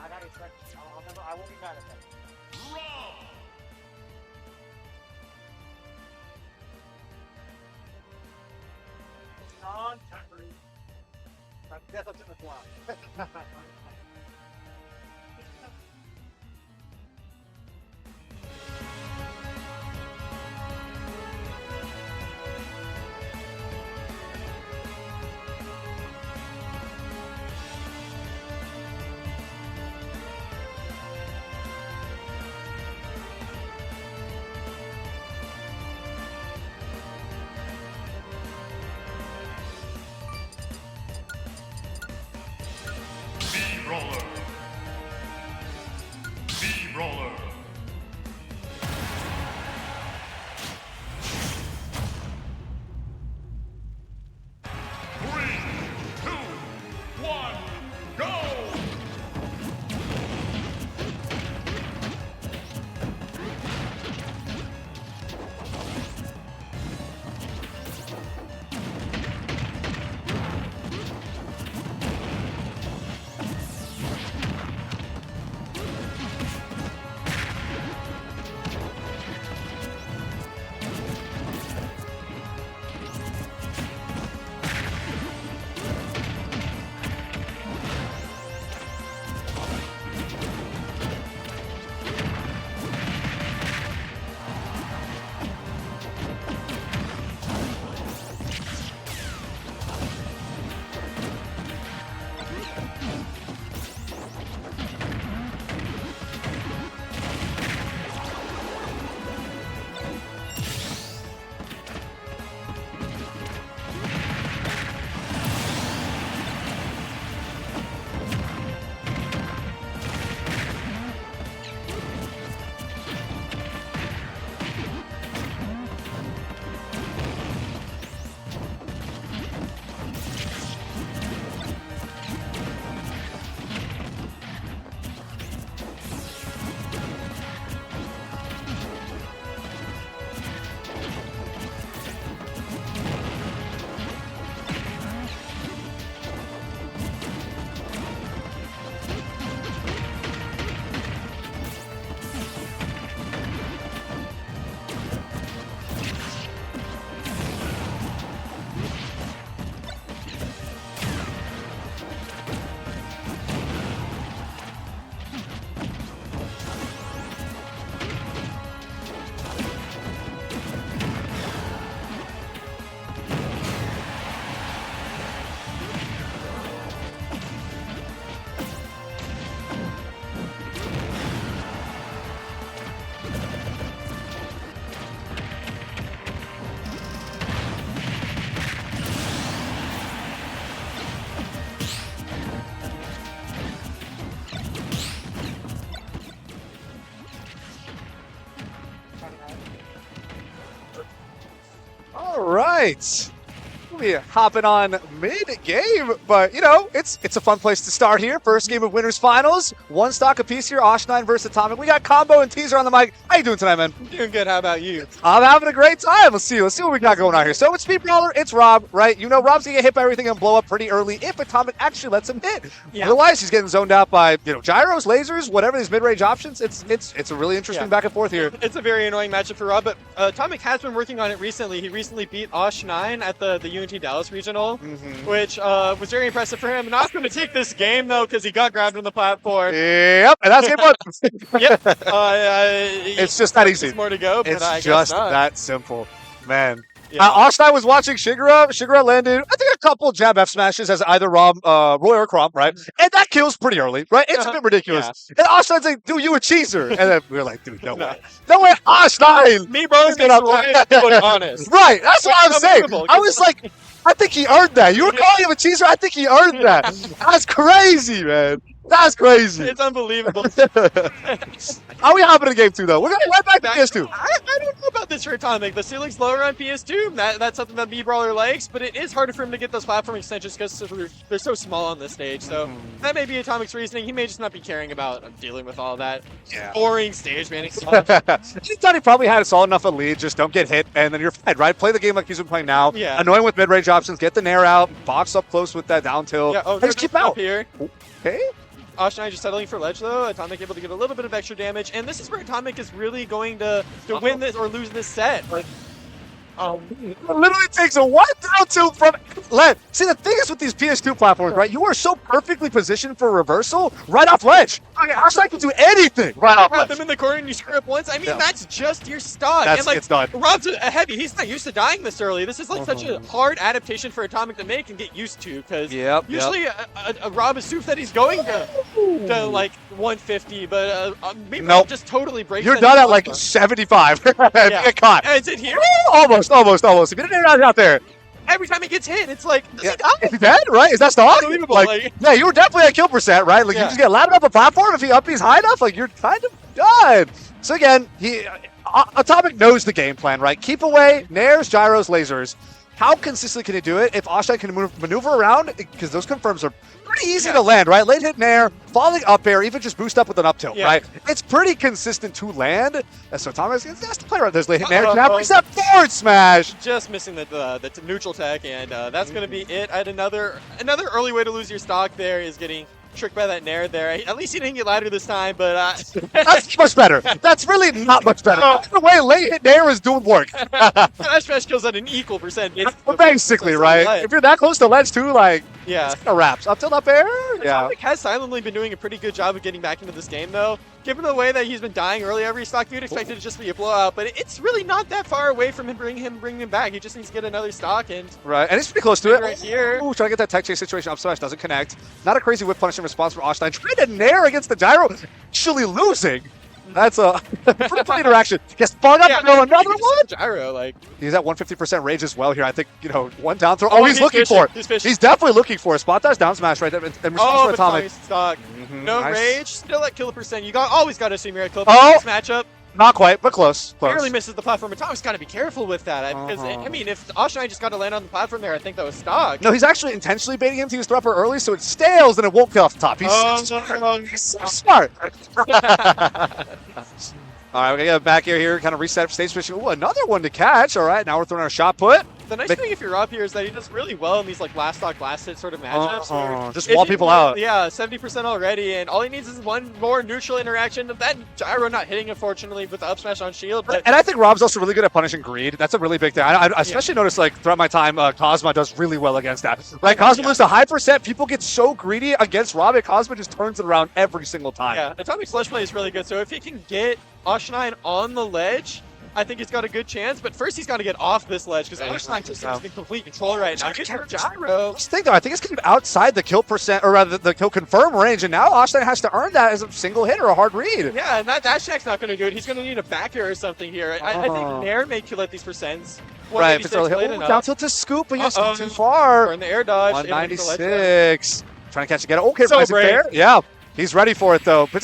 I got expect. I won't be mad at that. Non-temporary. That's up to the block. Brawler. Brawler. Three, two, one, go! All right. We'll be hopping on mid-game, but, you know, it's a fun place to start here. First game of Winners Finals. One stock apiece here, Osh9 versus Atomic. We got Combo and Teaser on the mic. How you doing tonight, man? Doing good. How about you? I'm having a great time. Let's see what we got going on here. So it's Speed Brawler, it's Rob, right? You know Rob's gonna get hit by everything and blow up pretty early if Atomic actually lets him hit. Yeah. Otherwise, he's getting zoned out by, you know, gyros, lasers, whatever these mid-range options. It's a really interesting back and forth here. It's a very annoying matchup for Rob, but Atomic has been working on it recently. He recently beat Osh9 at the UNT Dallas Regional, which was very impressive for him. Not going to take this game, though, because he got grabbed on the platform. Yep, and that's game one. Yep. It's just that easy. There's more to go, but It's I just guess not. that simple, man. Yeah. Osh9 was watching Shigeru. Shigeru landed, I think, a couple jab F smashes as either Roy or Crump, right? And that kills pretty early, right? It's a bit ridiculous. And Osh9's like, dude, you a cheeser. And then we were like, dude, no way. No way, Osh9! Me, bro, is honest. Right, that's what I was saying. Unbelievable. I was like, I think he earned that. You were calling him a cheeser? I think he earned that. That's crazy, man. That's crazy. It's unbelievable. How we hopping in game two, though? We're going right back to PS2. I don't know about this for Atomic. The ceiling's lower on PS2. That's something that B-Brawler likes, but it is harder for him to get those platform extensions because they're so small on this stage. So that may be Atomic's reasoning. He may just not be caring about dealing with all that boring stage manning stuff. He thought he probably had a solid enough a lead. Just don't get hit, and then you're fine, right? Play the game like he's been playing now. Yeah. Annoying with mid-range options. Get the nair out. Box up close with that down tilt. Yeah, and just keep out. Here. Okay. Osh9 just settling for ledge though. Atomic able to get a little bit of extra damage, and this is where Atomic is really going to win this or lose this set. Like, It literally takes a one down tilt from ledge. See, the thing is with these PS2 platforms, right? You are so perfectly positioned for reversal right off ledge. Okay, Osh9 can do anything right off Put ledge. them in the corner and you screw up once. I mean, Yeah. that's just your stock. That's and like, it's done. Rob's a heavy. He's not used to dying this early. This is like such a hard adaptation for Atomic to make and get used to, because usually a Rob assumes that he's going to like 150, but maybe Nope. just totally breaks. You're that done at combo. like 75. Get caught. And it's in here. Almost. If you didn't out there. Every time he gets hit, it's like, does he Is die? he dead, right? Is that stock? Unbelievable, Like, like- yeah, you were definitely at kill percent, right? Like, you Yeah. just get lapped up a platform. If he up, he's high enough, like, you're kind of done. So, again, Atomic knows the game plan, right? Keep away, nairs, gyros, lasers. How consistently can he do it? If Osh9 can maneuver around, because those confirms are pretty easy to land, right? Late hit nair, falling up air, even just boost up with an up tilt, right? It's pretty consistent to land. And so Atomic has to play around. There's late hit nair, now reset forward smash. Just missing the neutral tech, and that's going to be it. I had another early way to lose your stock there is getting tricked by that nair there. At least he didn't get ladder this time, but That's much better. That's really not much better. The way late hit nair is doing work. Smash Smash kills at an equal percent. But basically, right? If you're that close to ledge too, like, Yeah. it's gonna wraps. Up tilt, up air. Yeah. Atomic has silently been doing a pretty good job of getting back into this game, though. Given the way that he's been dying early every stock, you'd expect it to just be a blowout, but it's really not that far away from him bringing him back. He just needs to get another stock, and Right, and he's pretty close to it. right here. Ooh, trying to get that tech chase situation. Up smash doesn't connect. Not a crazy whip punishing response from Osh9. Trying to nair against the gyro. Actually losing. That's a pretty funny interaction. Gets spun up and another one. Gyro, like, He's at 150% rage as well here. I think, one down throw. Oh, he's looking fishing. for it. He's fishing. He's definitely looking for a spot dash down smash right there. And response Oh, for but Atomic. Tommy's stock. No Nice. rage, still at kill percent. You always got to assume you're at kill Oh! percent. This matchup Not quite, but close. barely misses the platform. Atomic's got to be careful with that. Because, I mean, if Osh9 just got to land on the platform there, I think that was stock. No, he's actually intentionally baiting him to use throw early, so it stales and it won't kill off the top. He's so smart. All right, we're gonna get back here, kind of reset stage switching. Ooh, another one to catch. All right, now we're throwing our shot put. The nice thing if you're up here is that he does really well in these like last stock, last hit sort of matchups. where Just if wall you people get- out. Yeah, 70% already, and all he needs is one more neutral interaction. That gyro not hitting, unfortunately, with the up smash on shield. But And I think Rob's also really good at punishing greed. That's a really big thing. I especially noticed, like, throughout my time, Cosma does really well against that. Like, Cosma loses a high percent. People get so greedy against Rob, and Cosma just turns it around every single time. yeah, Atomic Slush play is really good. So if he can get Osh9 on the ledge, I think he's got a good chance. But first, he's got to get off this ledge because Osh9 just is in complete control right now. Get her gyro. This thing, though, I think it's kind of outside the kill percent, or rather the kill confirm range, and now Osh9 has to earn that as a single hit or a hard read. Yeah, and that dash attack's not going to do it. He's going to need a back air or something here. I think Nair may kill at these percents. Right, if it's early hit. late Ooh, enough. down tilt to scoop, but he's Uh-oh. too far. Or in the air dodge. able to get the ledge down. 196. Trying to catch again. Okay, So rising brave. fair. Yeah, he's ready for it, though. But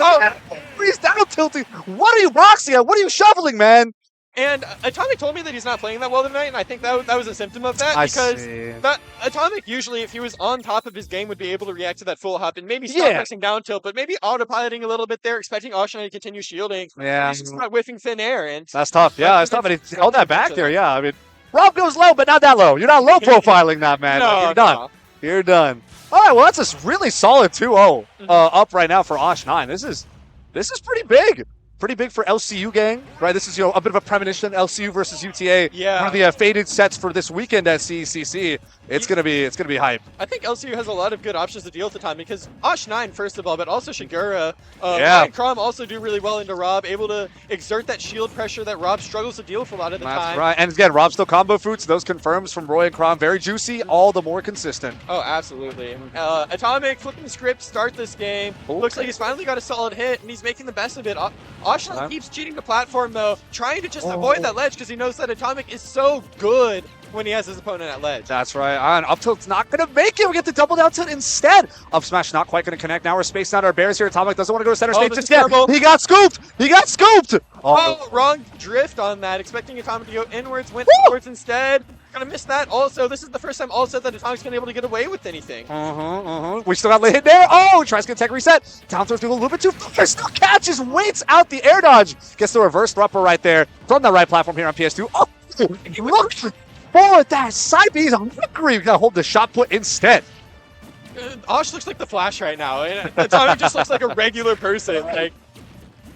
he's down tilting. What are you, Roxy? What are you shoveling, man? And Atomic told me that he's not playing that well tonight, and I think that was a symptom of that. I because see. that Atomic usually, if he was on top of his game, would be able to react to that full hop and maybe stop pressing down tilt, but maybe autopiloting a little bit there, expecting Osh9 to continue shielding. Yeah. He's just not whiffing thin air, and That's tough. Yeah, that's tough. And he held that back there. Yeah, I mean, Rob goes low, but not that low. You're not low profiling that, man. No, You're done. no. You're done. All right, well, that's a really solid 2-0 up right now for Osh9. This is pretty big. Pretty big for LCU gang, right? This is a bit of a premonition. LCU versus UTA. Yeah. One of the faded sets for this weekend at CECC. It's gonna be hype. I think LCU has a lot of good options to deal with the time because Osh9, first of all, but also Shigura. Yeah. And Crom also do really well into Rob, able to exert that shield pressure that Rob struggles to deal with a lot of the That's time. right. And again, Rob still combo fruits. Those confirms from Roy and Crom. Very juicy. All the more consistent. Oh, absolutely. Atomic flipping the script, start this game. Looks like he's finally got a solid hit, and he's making the best of it. Osh9 keeps cheating the platform, though, trying to just avoid that ledge because he knows that Atomic is so good when he has his opponent at ledge. That's right. And up tilt's not going to make it. We get the double down tilt instead. Up smash not quite going to connect. Now we're spacing out our bears here. Atomic doesn't want to go to center stage this is just yet. terrible. He got scooped. He got scooped. Oh, wrong drift on that. Expecting Atomic to go inwards, went outwards instead. Gonna miss that also. This is the first time all set that Atomic's been able to get away with anything. We still got late hit there. Oh, tries to get tech reset. Down throws through a little bit too far. Still catches, waits out the air dodge. Gets the reverse thropper right there from the right platform here on PS2. Oh, look for that side B. He's hungry. We gotta hold the shot put instead. Osh looks like the Flash right now, and Atomic just looks like a regular person. Like,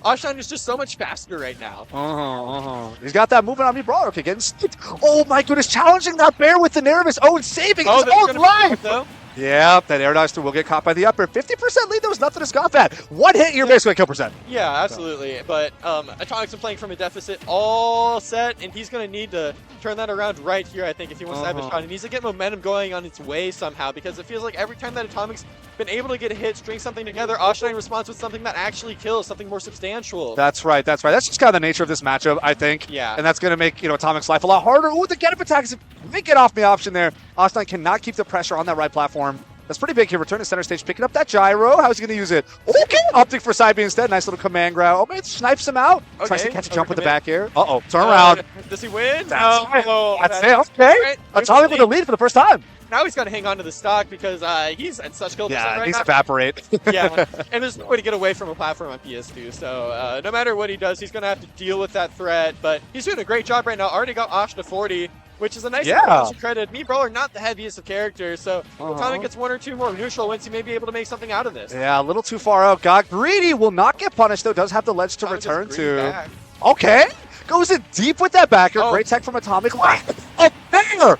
Osh9 is just so much faster right now. He's got that movement on me, Brawler. Okay, getting sniped. Oh my goodness, challenging that bear with the nervous. Oh, and saving his own life. Though. Yep, that air dodge will get caught by the upper. 50% lead, there was nothing to scoff at. One hit, you're basically at kill percent. Yeah, absolutely. But Atomic's been playing from a deficit all set, and he's going to need to turn that around right here, I think, if he wants to have a shot. He needs to get momentum going on its way somehow, because it feels like every time that Atomic's been able to get a hit, string something together, Osh9 responds with something that actually kills, something more substantial. That's right, that's right. That's just kind of the nature of this matchup, I think. Yeah. And that's going to make, Atomic's life a lot harder. Ooh, the get-up attack is a big get-off me option there. Osh9 cannot keep the pressure on that right platform. That's pretty big here. Return to center stage, picking up that gyro. How's he going to use it? Okay, opting for side B instead. Nice little command grab. Oh, man, snipes him out. Okay. Tries to catch a jump with the back air. Uh-oh, turn around. Does he win? That's it. No. That's it. Okay. Right. Atomic with the lead for the first time. Now he's got to hang on to the stock because he's at such kill percent right he's now. evaporate. Yeah, and there's no way to get away from a platform on PS2, so no matter what he does, he's going to have to deal with that threat, but he's doing a great job right now. Already got Osh to 40, which is a nice credit. Me, Brawler, not the heaviest of characters, so Atomic gets one or two more neutral wins, he may be able to make something out of this. Yeah, a little too far out. Got greedy, will not get punished, though. Does have the ledge to return to. Back. Okay, goes in deep with that backer. Great tech from Atomic. Wow, a banger!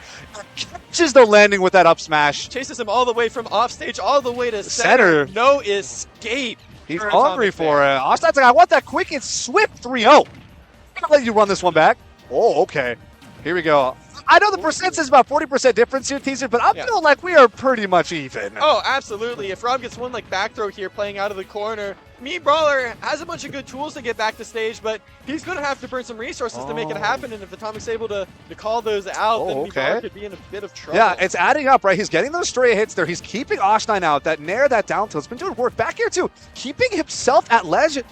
Catches the landing with that up smash. Chases him all the way from off stage, all the way to center. No escape. He's hungry for it. Osh9's like, I want that quick and swift 3-0. I'm gonna let you run this one back. Oh, okay. Here we go. I know the percent is about 40% difference here, Teaser, but I'm feeling like we are pretty much even. Oh, absolutely. If Rob gets one like back throw here playing out of the corner, me, Brawler, has a bunch of good tools to get back to stage, but he's going to have to burn some resources to make it happen, and if Atomic's able to call those out, then Brawler could be in a bit of trouble. Yeah, it's adding up, right? He's getting those stray hits there. He's keeping Osh9 out. That nair, that down tilt, it's been doing work back here, too. Keeping himself at ledge.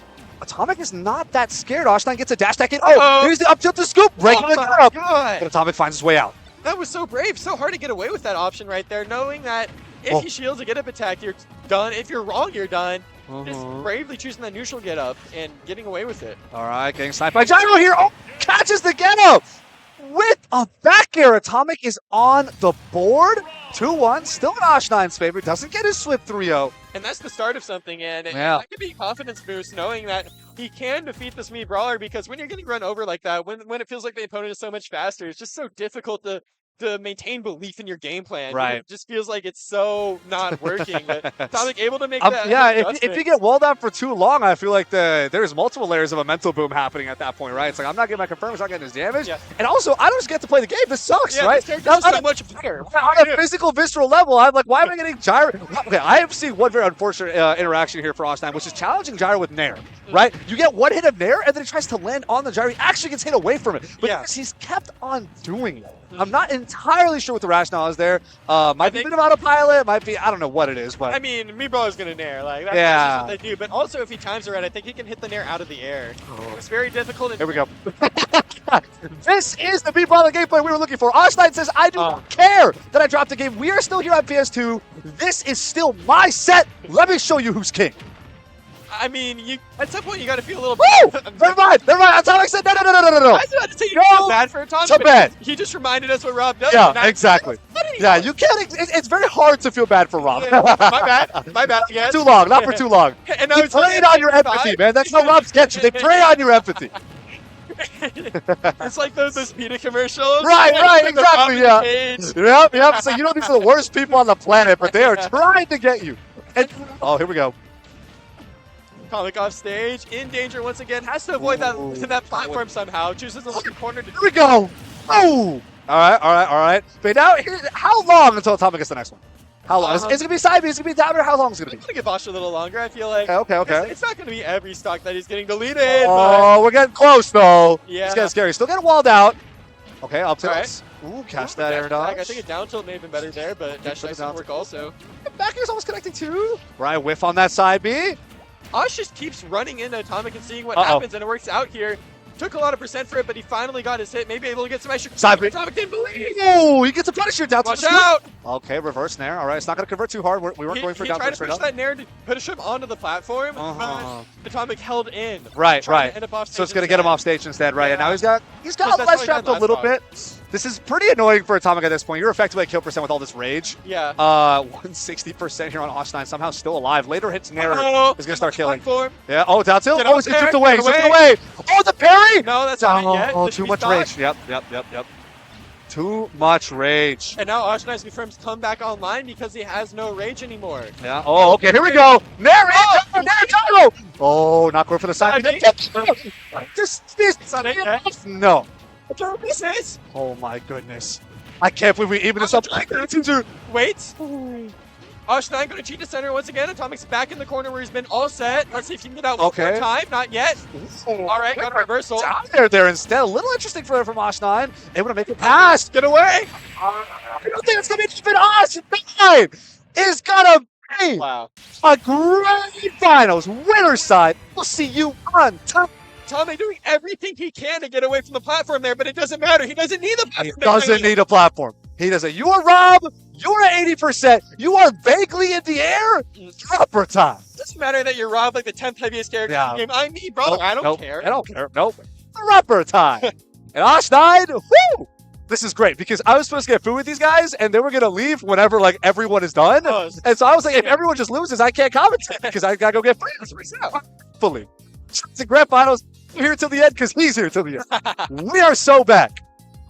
Atomic is not that scared. Osh9 gets a dash attack in. Oh, here's the up tilt to scoop. Regular up. But Atomic finds his way out. That was so brave. So hard to get away with that option right there, knowing that if he shields a get-up attack, you're done. If you're wrong, you're done. Just bravely choosing that neutral get-up and getting away with it. All right, getting sniped by Gyro here. Oh, catches the get-up with a back air. Atomic is on the board. 2-1, still in Osh9's favor. Doesn't get his swift 3-0. And that's the start of something, and that could be a confidence boost knowing that he can defeat this Mii Brawler, because when you're getting run over like that, when it feels like the opponent is so much faster, it's just so difficult to maintain belief in your game plan. Right. It just feels like it's so not working. But Atomic able to make that. Yeah, if you get walled out for too long, I feel like there's multiple layers of a mental boom happening at that point, right? It's like, I'm not getting my confirm, it's not getting his damage. Yeah. And also, I don't just get to play the game. This sucks, right? This character's so much better. On a physical, visceral level, I'm like, why am I getting Gyro? Okay, I have seen one very unfortunate interaction here for Osh9, which is challenging Gyro with Nair, right? You get one hit of Nair, and then he tries to land on the Gyro. He actually gets hit away from it. But he's kept on doing it. I'm not entirely sure what the rationale is there. Might be a bit of autopilot, might be, I don't know what it is, but. I mean, Mii Brawler's gonna Nair, like, that's what they do. But also, if he times it right, I think he can hit the Nair out of the air. It's very difficult. Here we go. This is the Mii Brawler gameplay we were looking for. Osh9 says, I do not care that I dropped the game. We are still here on PS2. This is still my set. Let me show you who's king. I mean, at some point you got to feel a little. Woo! Never mind. Atomic said no. I was about to say you feel bad for Atomic. So bad. He just reminded us what Rob does. Yeah, exactly. Yeah, you can't. It's very hard to feel bad for Rob. My bad. Yes. Too long, not for too long. And now it's playing on your empathy, man. That's how Rob's get you. They prey on your empathy. It's like those PETA commercials. Right, exactly. Yep. So you know these are the worst people on the planet, but they are trying to get you. And here we go. Atomic off stage, in danger once again, has to avoid that platform somehow. Chooses a lucky corner to. Here we go. Oh! All right. But now, how long until Atomic gets the next one? How long? Is it gonna be side B? Is it gonna be down, or how long is it gonna be? I'm gonna give Osh a little longer. I feel like. Okay. It's not gonna be every stock that he's getting deleted. Oh, we're getting close though. Yeah. It's getting scary. Still getting walled out. Okay, up tilt. Ooh, catch that air dodge. I think a down tilt may have been better there, but dash dice didn't work also. Back air's almost connecting too. Right, whiff on that side B. Osh just keeps running into Atomic and seeing what happens, and it works out here. Took a lot of percent for it, but he finally got his hit. Maybe able to get some extra. Side B. Atomic didn't believe. Oh, he gets a Punisher down. Watch out! Okay, reverse Nair. All right, it's not going to convert too hard. We weren't going for down tried to straight push up. that Nair to push him onto the platform, but Atomic held in. Right, Trying right. to end up off So it's stage going to get him instead. off stage instead, right? And now Yeah. he's Plus, got that's less how he trapped died a little last bit. This is pretty annoying for Atomic at this point. You're effectively at kill percent with all this rage. Yeah. 160% here on Osh9, somehow still alive. Later hits Nair is going to start killing. Platform. Yeah. Oh, down tilt. Get Oh, up he's there, zipped away. get Zipped away. away. Oh, the parry. No, that's not it yet. Oh, The too speed much stock. rage. Yep. Too much rage. And now Osh9's confirms come back online because he has no rage anymore. Yeah. Oh, okay. Here we go. Nair. Nair combo. Oh, not going for the side. This. not it yet. No. Misses. Oh my goodness. I can't believe we even this up like that. Teaser. Wait. Osh9 going to cheat to center once again. Atomic's back in the corner where he's been all set. Let's see if he can get out one more time. Not yet. All right, got a reversal. Down there instead. A little interesting from Osh9. Able to make it past. Get away. I don't think it's going to be even Osh9 is going to be Wow. a great finals. Winner's side. We'll see you on top. Atomic doing everything he can to get away from the platform there, but it doesn't matter. He doesn't need the platform. He doesn't need a platform. He doesn't. You are Rob. You're at 80%. You are vaguely in the air. Dropper time. Doesn't matter that you're Rob, like the 10th heaviest character in the game. I'm me, bro. I don't care. I don't care. Nope. Dropper time. And Osh9, whoo! This is great because I was supposed to get food with these guys and they were going to leave whenever like everyone is done. Oh, And so I was like, if everyone just loses, I can't commentate because I got to go get food. Fully. It's the grand finals. We're here till the end because he's here till the end. We are so back.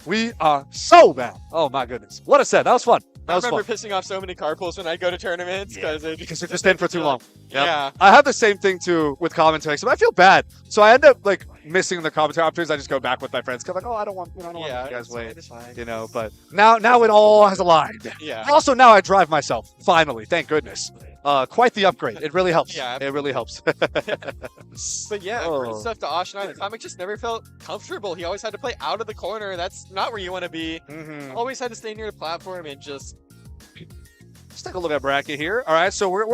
We are so back. Oh my goodness. What a set. That was fun. That I was remember fun. pissing off so many carpools when I go to tournaments because Because they're just in for too long. Yep. Yeah. I have the same thing too with commentary, so I feel bad. So I end up like missing the commentary opportunities. I just go back with my friends. Cause I'm like, oh, I don't want you guys wait. You know, but now it all has aligned. Yeah. Also, now I drive myself. Finally, thank goodness. Quite the upgrade. It really helps. Yeah. It really helps. But yeah, Oh. great stuff to Osh9. Atomic just never felt comfortable. He always had to play out of the corner. That's not where you want to be. Mhm. Always had to stay near the platform and just. Let's take a look at bracket here. All right, so we're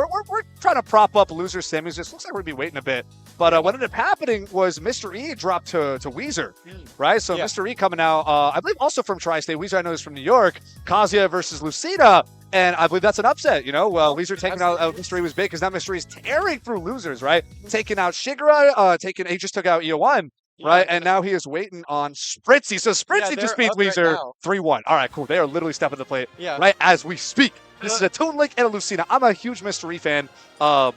trying to prop up loser semis. Just looks like we're gonna be waiting a bit. But what ended up happening was Mr. E dropped to Weezer, right? So Yeah. Mr. E coming out, I believe also from Tri-State. Weezer I know is from New York. Kazuya versus Lucina, and I believe that's an upset. You know, well, Weezer taking out Mr. E was big because now Mr. E is tearing through losers, right? Taking out Shigra, he just took out EO1. Right, and now he is waiting on Spritzy. So Spritzy just they're beats up right Weezer now. 3-1. All right, cool. They are literally stepping the plate Yeah. right as we speak. This is a Toon Link and a Lucina. I'm a huge Mr. E fan.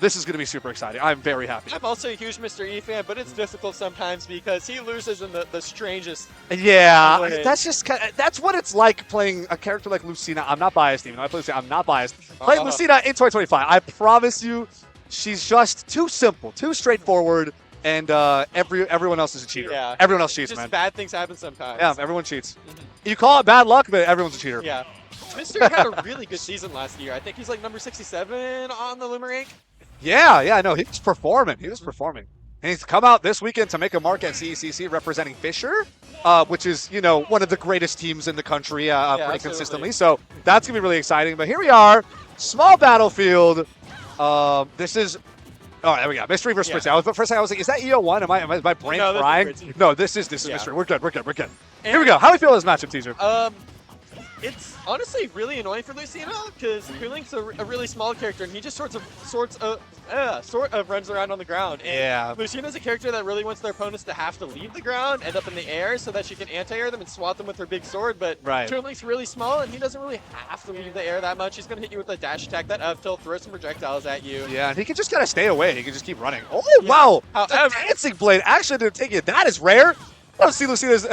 This is going to be super exciting. I'm very happy. I'm also a huge Mr. E fan, but it's difficult sometimes because he loses in the strangest. Yeah, Wait. that's just that's what it's like playing a character like Lucina. I'm not biased, even though I play Lucina. I'm not biased. Playing Lucina in 2025. I promise you, she's just too simple, too straightforward, and everyone else is a cheater. Yeah. Everyone else cheats, Just man. bad things happen sometimes. Yeah, everyone cheats. You call it bad luck, but everyone's a cheater. Yeah. Mr. had a really good season last year. I think he's like number 67 on the Lumarink. Yeah, no, he was performing. And he's come out this weekend to make a mark at CECC representing Fisher, which is, you know, one of the greatest teams in the country pretty absolutely. consistently. So that's going to be really exciting. But here we are, small battlefield. This is, oh, there we go. Mystery versus Spritzy. But first thing I was like, is that EO1? Am I my brain No, this is frying? Spritzy. No, this is Yeah. Mystery. We're good. Here And- we go. How do we feel this matchup, teaser? It's honestly really annoying for Lucina because Toonlink's a really small character and he just sort of runs around on the ground. And Yeah. Lucina's a character that really wants their opponents to have to leave the ground, end up in the air, so that she can anti-air them and swat them with her big sword. But Right. Toonlink's really small and he doesn't really have to leave the air that much. He's gonna hit you with a dash attack, that up tilt, throw some projectiles at you. Yeah, and he can just kind of stay away. He can just keep running. Oh, Yeah. wow. However- The dancing blade actually didn't take it. That is rare. I don't see Lucina's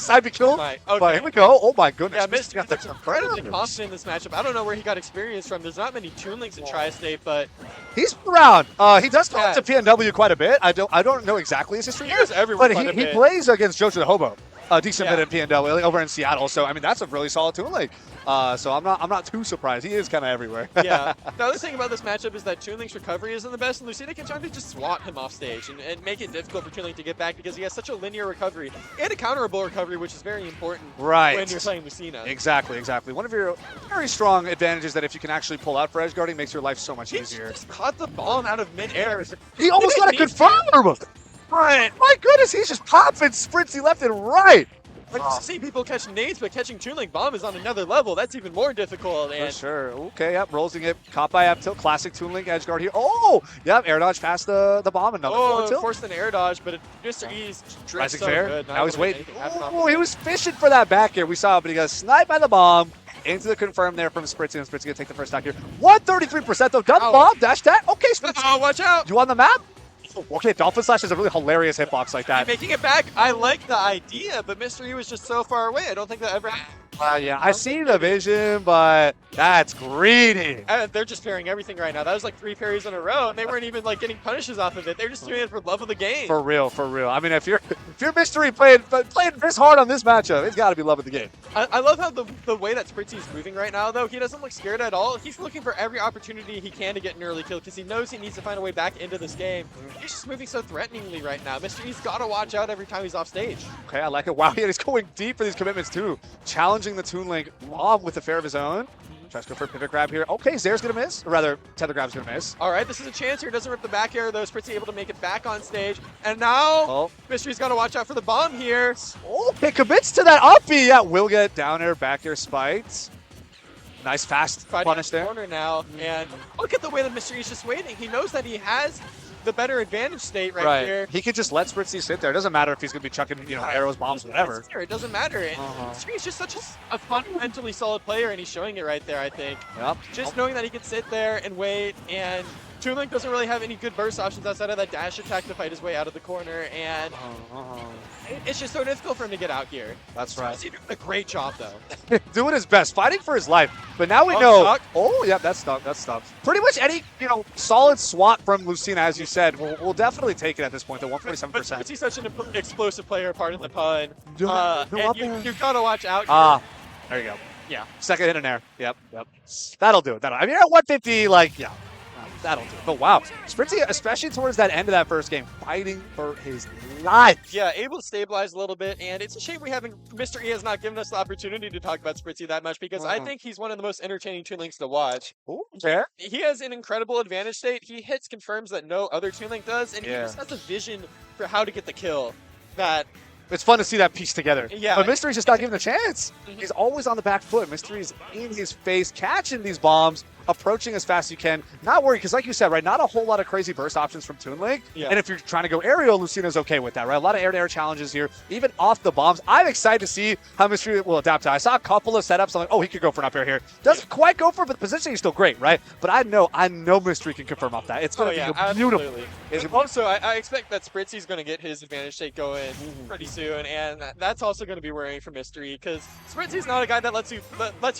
side be killed. Right. But Okay. here we go. Oh my goodness. Yeah, Mr. got the Mr. incredibly confident in this matchup. I don't know where he got experience from. There's not many Toonlinks in Tri-State, but He's been around. He does come Yeah. to PNW quite a bit. I don't know exactly his history, he was everywhere but quite a he bit. plays against Jojo the Hobo. Decent Yeah. bit in PNW over in Seattle. So I mean that's a really solid Toon Link. So I'm not too surprised. He is kind of everywhere. Yeah. The other thing about this matchup is that Toonlink's recovery isn't the best, and Lucina can try to just swat him off stage and make it difficult for Toonlink to get back because he has such a linear recovery and a counterable recovery, which is very important Right. when you're playing Lucina. Exactly. One of your very strong advantages that if you can actually pull out for edge guarding makes your life so much He easier. just caught the bomb out of midair. He almost got a didn't need confirm. My goodness, he's just popping Spritzy left and right. Like, you see people catch nades, but catching Toon Link Bomb is on another level. That's even more difficult. For And sure. Okay, yep, rolling it. Caught by up tilt. Classic Toon Link edge guard here. Oh, yep, air dodge past the bomb. Another forward tilt. Forced an air dodge, but Mr. E's Rising so fair. good. Now he's waiting. Oh, Oh, he was fishing for that back air. We saw it, but he got sniped by the bomb. Into the confirm there from Spritzy, and Spritzy gonna take the first stock here. 133% though. Double bomb, dash tag. Okay, Spritzy. Oh, watch out! You on the map? Okay, Dolphin Slash is a really hilarious hitbox like that. Making it back, I like the idea, but Mr. E was just so far away. I don't think that ever happened. Yeah, I see the vision, but that's greedy. They're just parrying everything right now. That was like 3 parries in a row, and they weren't even like getting punishes off of it. They're just doing it for love of the game. For real, for real. I mean, if you're Mystery playing this hard on this matchup, it's got to be love of the game. I love how the way that Spritzy's moving right now, though. He doesn't look scared at all. He's looking for every opportunity he can to get an early kill because he knows he needs to find a way back into this game. He's just moving so threateningly right now. Mr. E's got to watch out every time he's off stage. Okay, I like it. Wow, he's going deep for these commitments too. Challenging the Toon Link Bomb with a fair of his own. Tries to go for a pivot grab here. Okay, Zare's gonna miss. Or rather, Tether Grab's gonna miss. All right, this is a chance here. Doesn't rip the back air, though. Spritzy able to make it back on stage. And now, Mystery's got to watch out for the bomb here. Okay, commits to that up B. Yeah, will get down air, back air spiked. Nice fast punish there. Corner now, and look at the way that Mystery's just waiting. He knows that he has the better advantage state right here. He could just let Spritzy sit there. It doesn't matter if he's gonna be chucking, arrows, bombs, whatever. It doesn't matter. Mystery's just such a fundamentally solid player, and he's showing it right there, I think. Yep. Just knowing that he can sit there and wait, and Toon Link doesn't really have any good burst options outside of that dash attack to fight his way out of the corner, and it's just so difficult for him to get out here. That's right. He's doing a great job, though. Doing his best, fighting for his life. But now we know. Stuck. Oh, yeah, that's stuck. That's stuck. Pretty much any, solid swat from Lucina, as you said, we'll definitely take it at this point. The 147%. But he's such an explosive player, pardon the pun. And you've got to watch out here. There you go. Yeah. Second hit in there. Yep. That'll do it. I mean, at 150, that'll do it. But wow, Spritzy, especially towards that end of that first game, fighting for his life. Yeah, able to stabilize a little bit, and it's a shame Mr. E has not given us the opportunity to talk about Spritzy that much because I think he's one of the most entertaining Toon Links to watch. Ooh, fair. He has an incredible advantage state. He hits confirms that no other Toon Link does, and he just has a vision for how to get the kill that... It's fun to see that piece together. Yeah. But Mystery's just not given a chance. He's always on the back foot. Mystery's in his face, catching these bombs, approaching as fast as you can. Not worried, because like you said, right, not a whole lot of crazy burst options from Toon Link. Yeah. And if you're trying to go aerial, Lucina's okay with that, right? A lot of air-to-air challenges here, even off the bombs. I'm excited to see how Mystery will adapt to it. I saw a couple of setups. I'm like, oh, he could go for an up air here. Doesn't quite go for it, but the positioning is still great, right? But I know Mystery can confirm off that. It's going to be beautiful. Also, I expect that Spritzy's going to get his advantage state going pretty soon, and that's also going to be worrying for Mystery because Spritzy's not a guy that lets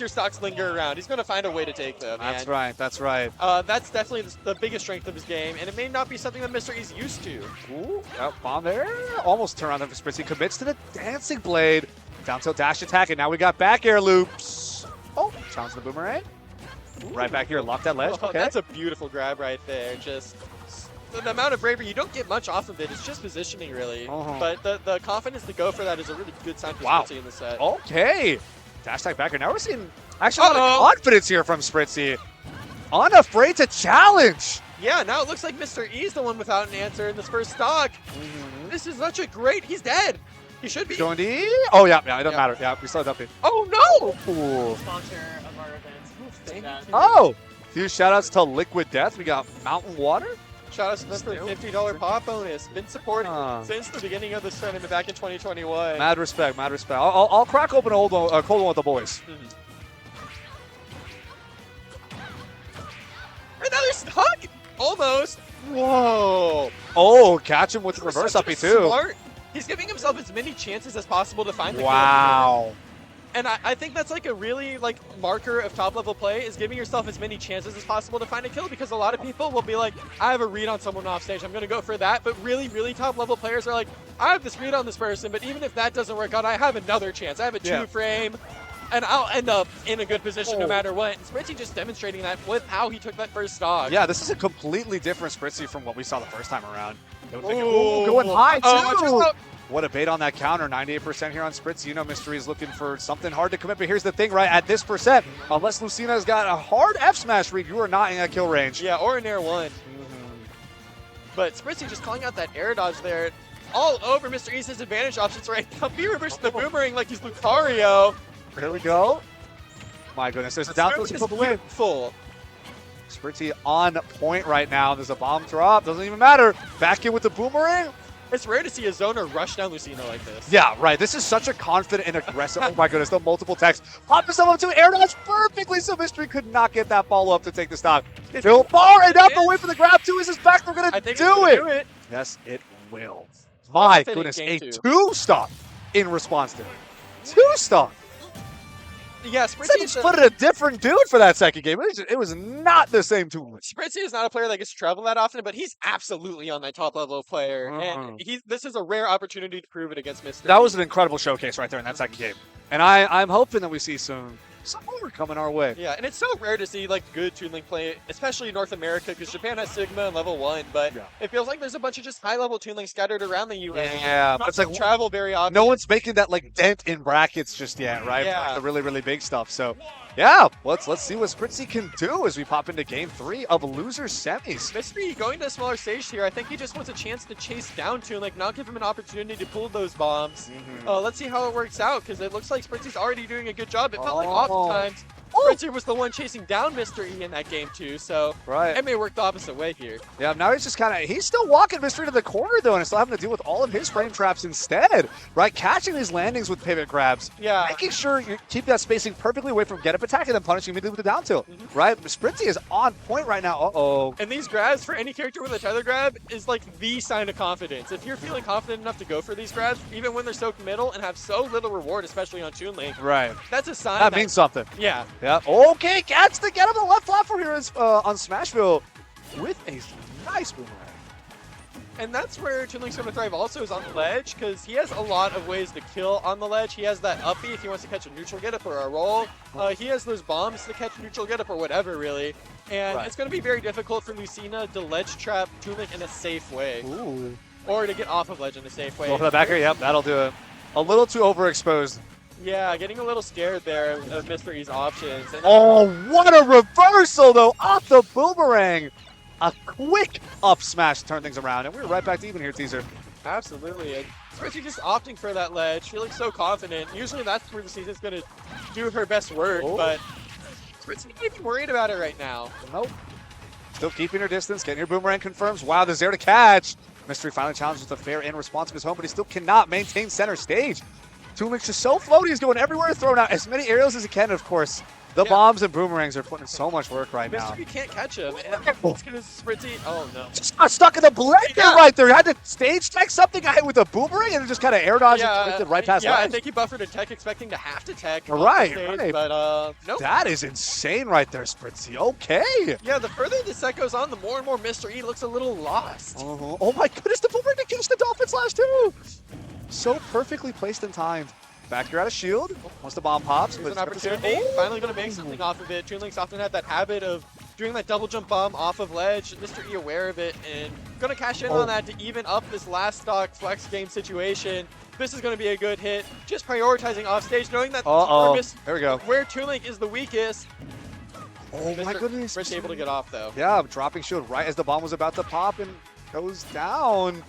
your stocks linger around. He's going to find a way to take them. That's right. That's right. That's definitely the biggest strength of his game, and it may not be something that Mr. E's used to. Ooh, bomb there. Almost turn on there for Spritzy. Commits to the dancing blade. Down tilt dash attack, and now we got back air loops. Oh, challenge the boomerang. Right back here, lock that ledge. Okay. That's a beautiful grab right there. Just the amount of bravery, you don't get much off of it. It's just positioning, really. But the confidence to go for that is a really good sign for Spritzy in the set. Okay. Dash attack back here. Now we're seeing actually a lot of confidence here from Spritzy. Unafraid to challenge. Yeah, now it looks like Mr. E's the one without an answer in this first stock. This is such a great... He's dead. He should be. Going D? Oh, yeah, it doesn't matter. Yeah, we still have Dumpy. Oh, no! Sponsor of our events. Oh! Few shout-outs to Liquid Death. We got Mountain Water. Shout out to them for the $50 pop bonus. Been supporting since the beginning of this tournament back in 2021. Mad respect, mad respect. I'll crack open a cold one with the boys. Another stock? Almost. Whoa. Oh, catch him with the reverse uppy too. Smart. He's giving himself as many chances as possible to find the kill. Wow. And I think that's like a really marker of top level play is giving yourself as many chances as possible to find a kill because a lot of people will be like, I have a read on someone off stage, I'm gonna go for that. But really, really top level players are like, I have this read on this person, but even if that doesn't work out, I have another chance. I have a 2-frame. And I'll end up in a good position no matter what. And Spritzy just demonstrating that with how he took that first stock. Yeah, this is a completely different Spritzy from what we saw the first time around. Going high, too. What a bait on that counter. 98% here on Spritzy. You know Mystery is looking for something hard to commit. But here's the thing, right? At this percent, unless Lucina's got a hard F-smash read, you are not in that kill range. Yeah, or an air one. But Spritzy just calling out that air dodge there. All over Mr. E's disadvantage options right now. B reverses the boomerang like he's Lucario. Here we go. My goodness, there's a down throw to win. Full. Spritzy on point right now. There's a bomb drop. Doesn't even matter. Back in with the boomerang. It's rare to see a zoner rush down Lucina like this. Yeah, right. This is such a confident and aggressive. Oh my goodness, the multiple techs. Pop himself up to air dodge perfectly, so Mystery could not get that ball up to take the stock. Still far enough away for the grab. Two is his back. They're going to do it. Yes, it will. My goodness, a two-stock in response to it. Two-stock. Yeah, Spritzy Just put it a different dude for that second game. It was not the same tool. Spritzy is not a player that gets to travel that often, but he's absolutely on that top level player. And this is a rare opportunity to prove it against Mr. That was an incredible showcase right there in that second game. And I'm hoping that we see some more coming our way. Yeah, and it's so rare to see like good Toon Link play, especially in North America, because Japan has Sigma and level 1, but it feels like there's a bunch of just high-level Toon Link scattered around the US. Yeah, but it's like travel very often. No one's making that like dent in brackets just yet, right? Yeah. Like the really, really big stuff. So yeah, let's see what Spritzy can do as we pop into game 3 of loser semis. Mystery going to a smaller stage here. I think he just wants a chance to chase down Toon Link, not give him an opportunity to pull those bombs. Let's see how it works out, because it looks like Spritzy's already doing a good job. It felt like oftentimes Spritzy was the one chasing down Mr. E in that game too, so it may work the opposite way here. Yeah, now he's just he's still walking Mr. E to the corner though, and still having to deal with all of his frame traps instead, right? Catching his landings with pivot grabs, making sure you keep that spacing perfectly away from get up attack and then punishing immediately with the down tilt, right? Spritzy is on point right now. And these grabs for any character with a tether grab is like the sign of confidence. If you're feeling confident enough to go for these grabs, even when they're so committal and have so little reward, especially on Toon Link, that's a sign that means something. Yeah. Yeah. Okay, gets to get him the left platform here on Smashville with a nice boomerang. And that's where Toon Link's going to thrive also, is on the ledge, because he has a lot of ways to kill on the ledge. He has that uppie if he wants to catch a neutral get up or a roll. He has those bombs to catch a neutral get up or whatever, really. And it's going to be very difficult for Lucina to ledge trap Toon Link in a safe way. Or to get off of ledge in a safe way. Go for the backer, yep, that'll do it. A little too overexposed. Yeah, getting a little scared there of Mr. E's options. And what a reversal, though, off the boomerang. A quick up smash to turn things around, and we're right back to even here, Teaser. Absolutely. And Spritzy just opting for that ledge, feeling so confident. Usually that's where the season's going to do her best work, but Spritzy not even worried about it right now. Nope. Still keeping her distance, getting her boomerang confirms. Wow, there's there to catch. Mystery finally challenges with a fair and response of his home, but he still cannot maintain center stage. Toon Link's just so floaty, he's going everywhere, throwing out as many arrows as he can, of course. The bombs and boomerangs are putting in so much work right now. Mystery can't catch him. It's going to Spritzy. Oh, no. Just got stuck in the blender right there. He had to stage tech something, got hit with a boomerang, and just kind of air dodged right past Yeah, I think he buffered a tech expecting to have to tech. Right. But, nope. That is insane right there, Spritzy. Okay. Yeah, the further the set goes on, the more and more Mr. E looks a little lost. Oh my goodness, the boomerang to catch the Dolphin Slash too. So perfectly placed and timed. Back here out of shield. Once the bomb pops. There's an opportunity. Finally going to make something off of it. Toon Link's often had that habit of doing that double jump bomb off of ledge. Mr. E aware of it and going to cash in on that to even up this last stock flex game situation. This is going to be a good hit. Just prioritizing off stage, knowing that there we go. Where Toon Link is the weakest. Oh my goodness. Rich able to get off though. Yeah, dropping shield right as the bomb was about to pop and goes down.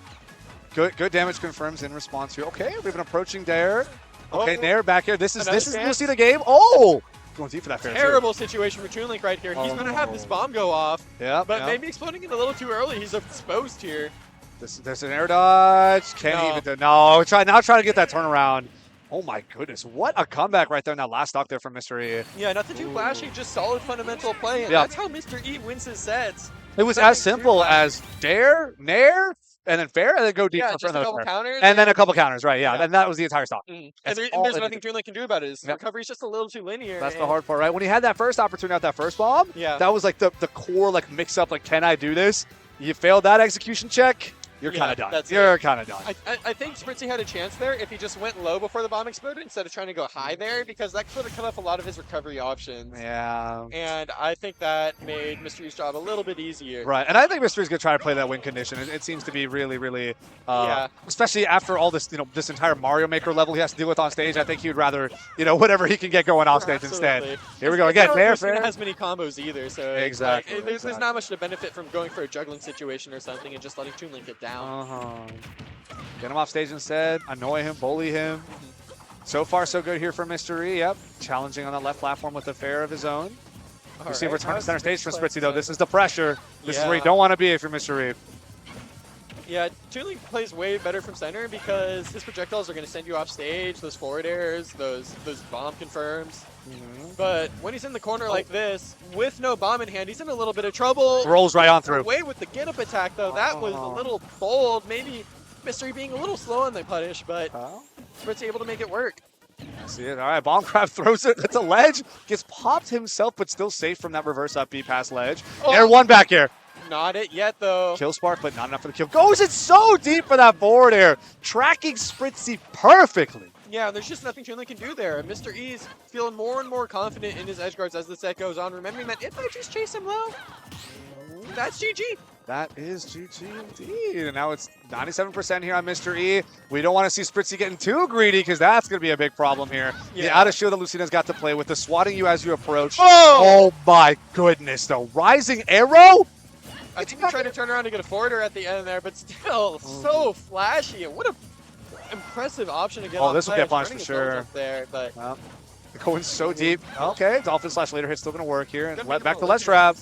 Good damage confirms in response here. Okay, we have an approaching dare. Okay, Nair back here. This is you'll see the game. Going deep for that fair. Terrible situation for Toon Link right here. He's going to have this bomb go off. But maybe exploding it a little too early. He's exposed here. There's an air dodge. Can't even do. No, trying to get that turnaround. Oh my goodness, what a comeback right there in that last stock there from Mr. E. Yeah, nothing too flashy, just solid fundamental play. And that's how Mr. E wins his sets. It was as simple as dare, nair, and then fair, and then go deep for another fair. Counters. And then a couple counters, right, and that was the entire stock. And there's nothing Toon Link can do about it. His recovery's just a little too linear. That's the hard part, right? When he had that first opportunity out that first bomb, that was like the core like mix-up, like, can I do this? You failed that execution check. you're Yeah, kind of done. that's You're kind of done. I think Spritzy had a chance there if he just went low before the bomb exploded instead of trying to go high there, because that could have cut off a lot of his recovery options. Yeah. And I think that made Mystery's job a little bit easier. Right, and I think Mystery's gonna try to play that win condition. It seems to be really, really, Yeah. especially after all this, this entire Mario Maker level he has to deal with on stage. I think he would rather, whatever he can get going off stage instead. Absolutely. Here we go again. Fair, Lucina fair. has many combos either, so Exactly, like, there's exactly. not much to benefit from going for a juggling situation or something and just letting Toon Link get down. Get him off stage instead. Annoy him, bully him. So far, so good here for Mr. E. Yep, challenging on that left platform with a fair of his own. You see return to center stage for Spritzy, though. This is the pressure. This is where you don't want to be if you're Mr. E. Yeah, Toon Link plays way better from center because his projectiles are going to send you off stage, those forward airs, those bomb confirms. But when he's in the corner like this, with no bomb in hand, he's in a little bit of trouble. Rolls right on through. Away with the get-up attack, though. That was a little bold. Maybe Mystery being a little slow on the punish, but Spritzy able to make it work. See it. All right, Bomb Crab throws it. That's a ledge. Gets popped himself, but still safe from that reverse up B pass ledge. Air one back here. Not it yet, though. Kill spark, but not enough for the kill. Goes it so deep for that forward air. Tracking Spritzy perfectly. Yeah, there's just nothing Toon Link can do there. Mr. E's feeling more and more confident in his edge guards as the set goes on, remembering that if I just chase him low, that's GG. That is GG indeed. And now it's 97% here on Mr. E. We don't want to see Spritzy getting too greedy because that's going to be a big problem here. The Yeah. out of shield that Lucina's got to play with, the swatting you as you approach. Oh my goodness, though. Rising arrow? I think he tried to turn around to get a forwarder at the end there, but still so flashy. What a impressive option to get off this will get ledge, punished turning for his nose sure. up there, but Well, going so deep. Okay, Dolphin slash later hit still going to work here. And Good let for back the to ledge Lucina. trap.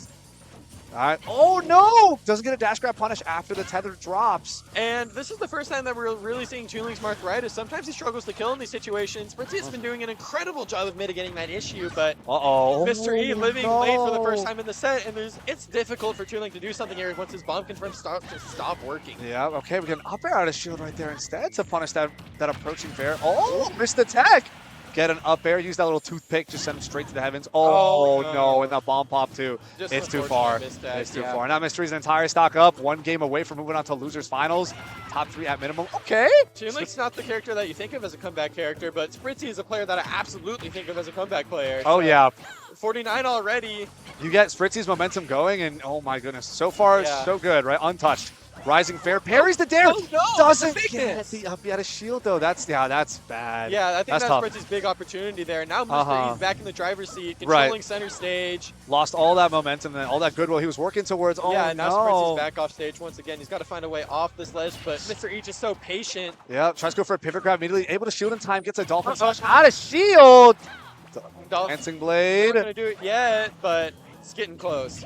All right. Oh no! Doesn't get a dash grab punish after the tether drops. And this is the first time that we're really seeing Toon Link's arthritis. Sometimes he struggles to kill in these situations. Spritzy has been doing an incredible job of mitigating that issue, but Mr. E living late for the first time in the set, and it's difficult for Toon Link to do something here once his bomb confirms stop working. Yeah, okay, we get an up air out of shield right there instead to punish that approaching fair. Oh, missed the tech. Get an up air, use that little toothpick, just send him straight to the heavens. Oh, no, and that bomb pop too. Just It's too far. mistake, It's too yeah. far. Now Mystery's entire stock up, one game away from moving on to losers finals. Top 3 at minimum. Okay. Toon Link's not the character that you think of as a comeback character, but Spritzy is a player that I absolutely think of as a comeback player. Oh, So, yeah. 49 already. You get Spritzy's momentum going, and oh my goodness. So far, Yeah. so good, right? Untouched. Rising fair, parries the dare. Oh, no, Doesn't the get fakeness. the up out of shield, though. That's bad. Yeah, I think that's tough. Spritzy's big opportunity there. Now Mr. E's back in the driver's seat, controlling center stage. Lost all that momentum and all that goodwill he was working towards. Oh, Yeah, now no. Spritzy's back off stage once again. He's got to find a way off this ledge, but Mr. E just so patient. Yeah, tries to go for a pivot grab immediately, able to shield in time, gets a dolphin slash out of shield. Dancing Not blade. gonna do it yet, but it's getting close.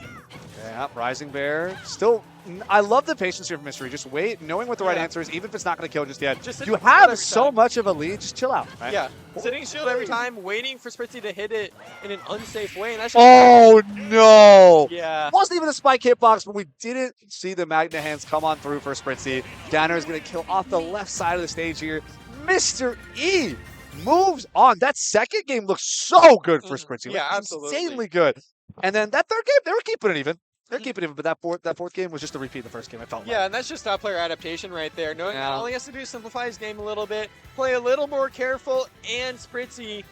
Yeah, rising bear. Still, I love the patience here from Mystery. Just wait, knowing what the right Yeah. answer is, even if it's not going to kill just yet. Just You sit every have so time. much of a lead, just chill out. Right? Yeah, sitting shield every time, waiting for Spritzy to hit it in an unsafe way. And that's Oh no! yeah. Wasn't even a spike hitbox, but we didn't see the Magna hands come on through for Spritzy. Danner is going to kill off the left side of the stage here. Mr. E moves on. That second game looks so good for Spritzy. Yeah, Like, absolutely. insanely good. And then that third game, they were keeping it even. They're keeping it even, but that fourth game was just a repeat of the first game, I felt Yeah, and that's just top player adaptation right there. Knowing Yeah. all he has to do is simplify his game a little bit, play a little more careful, and Spritzy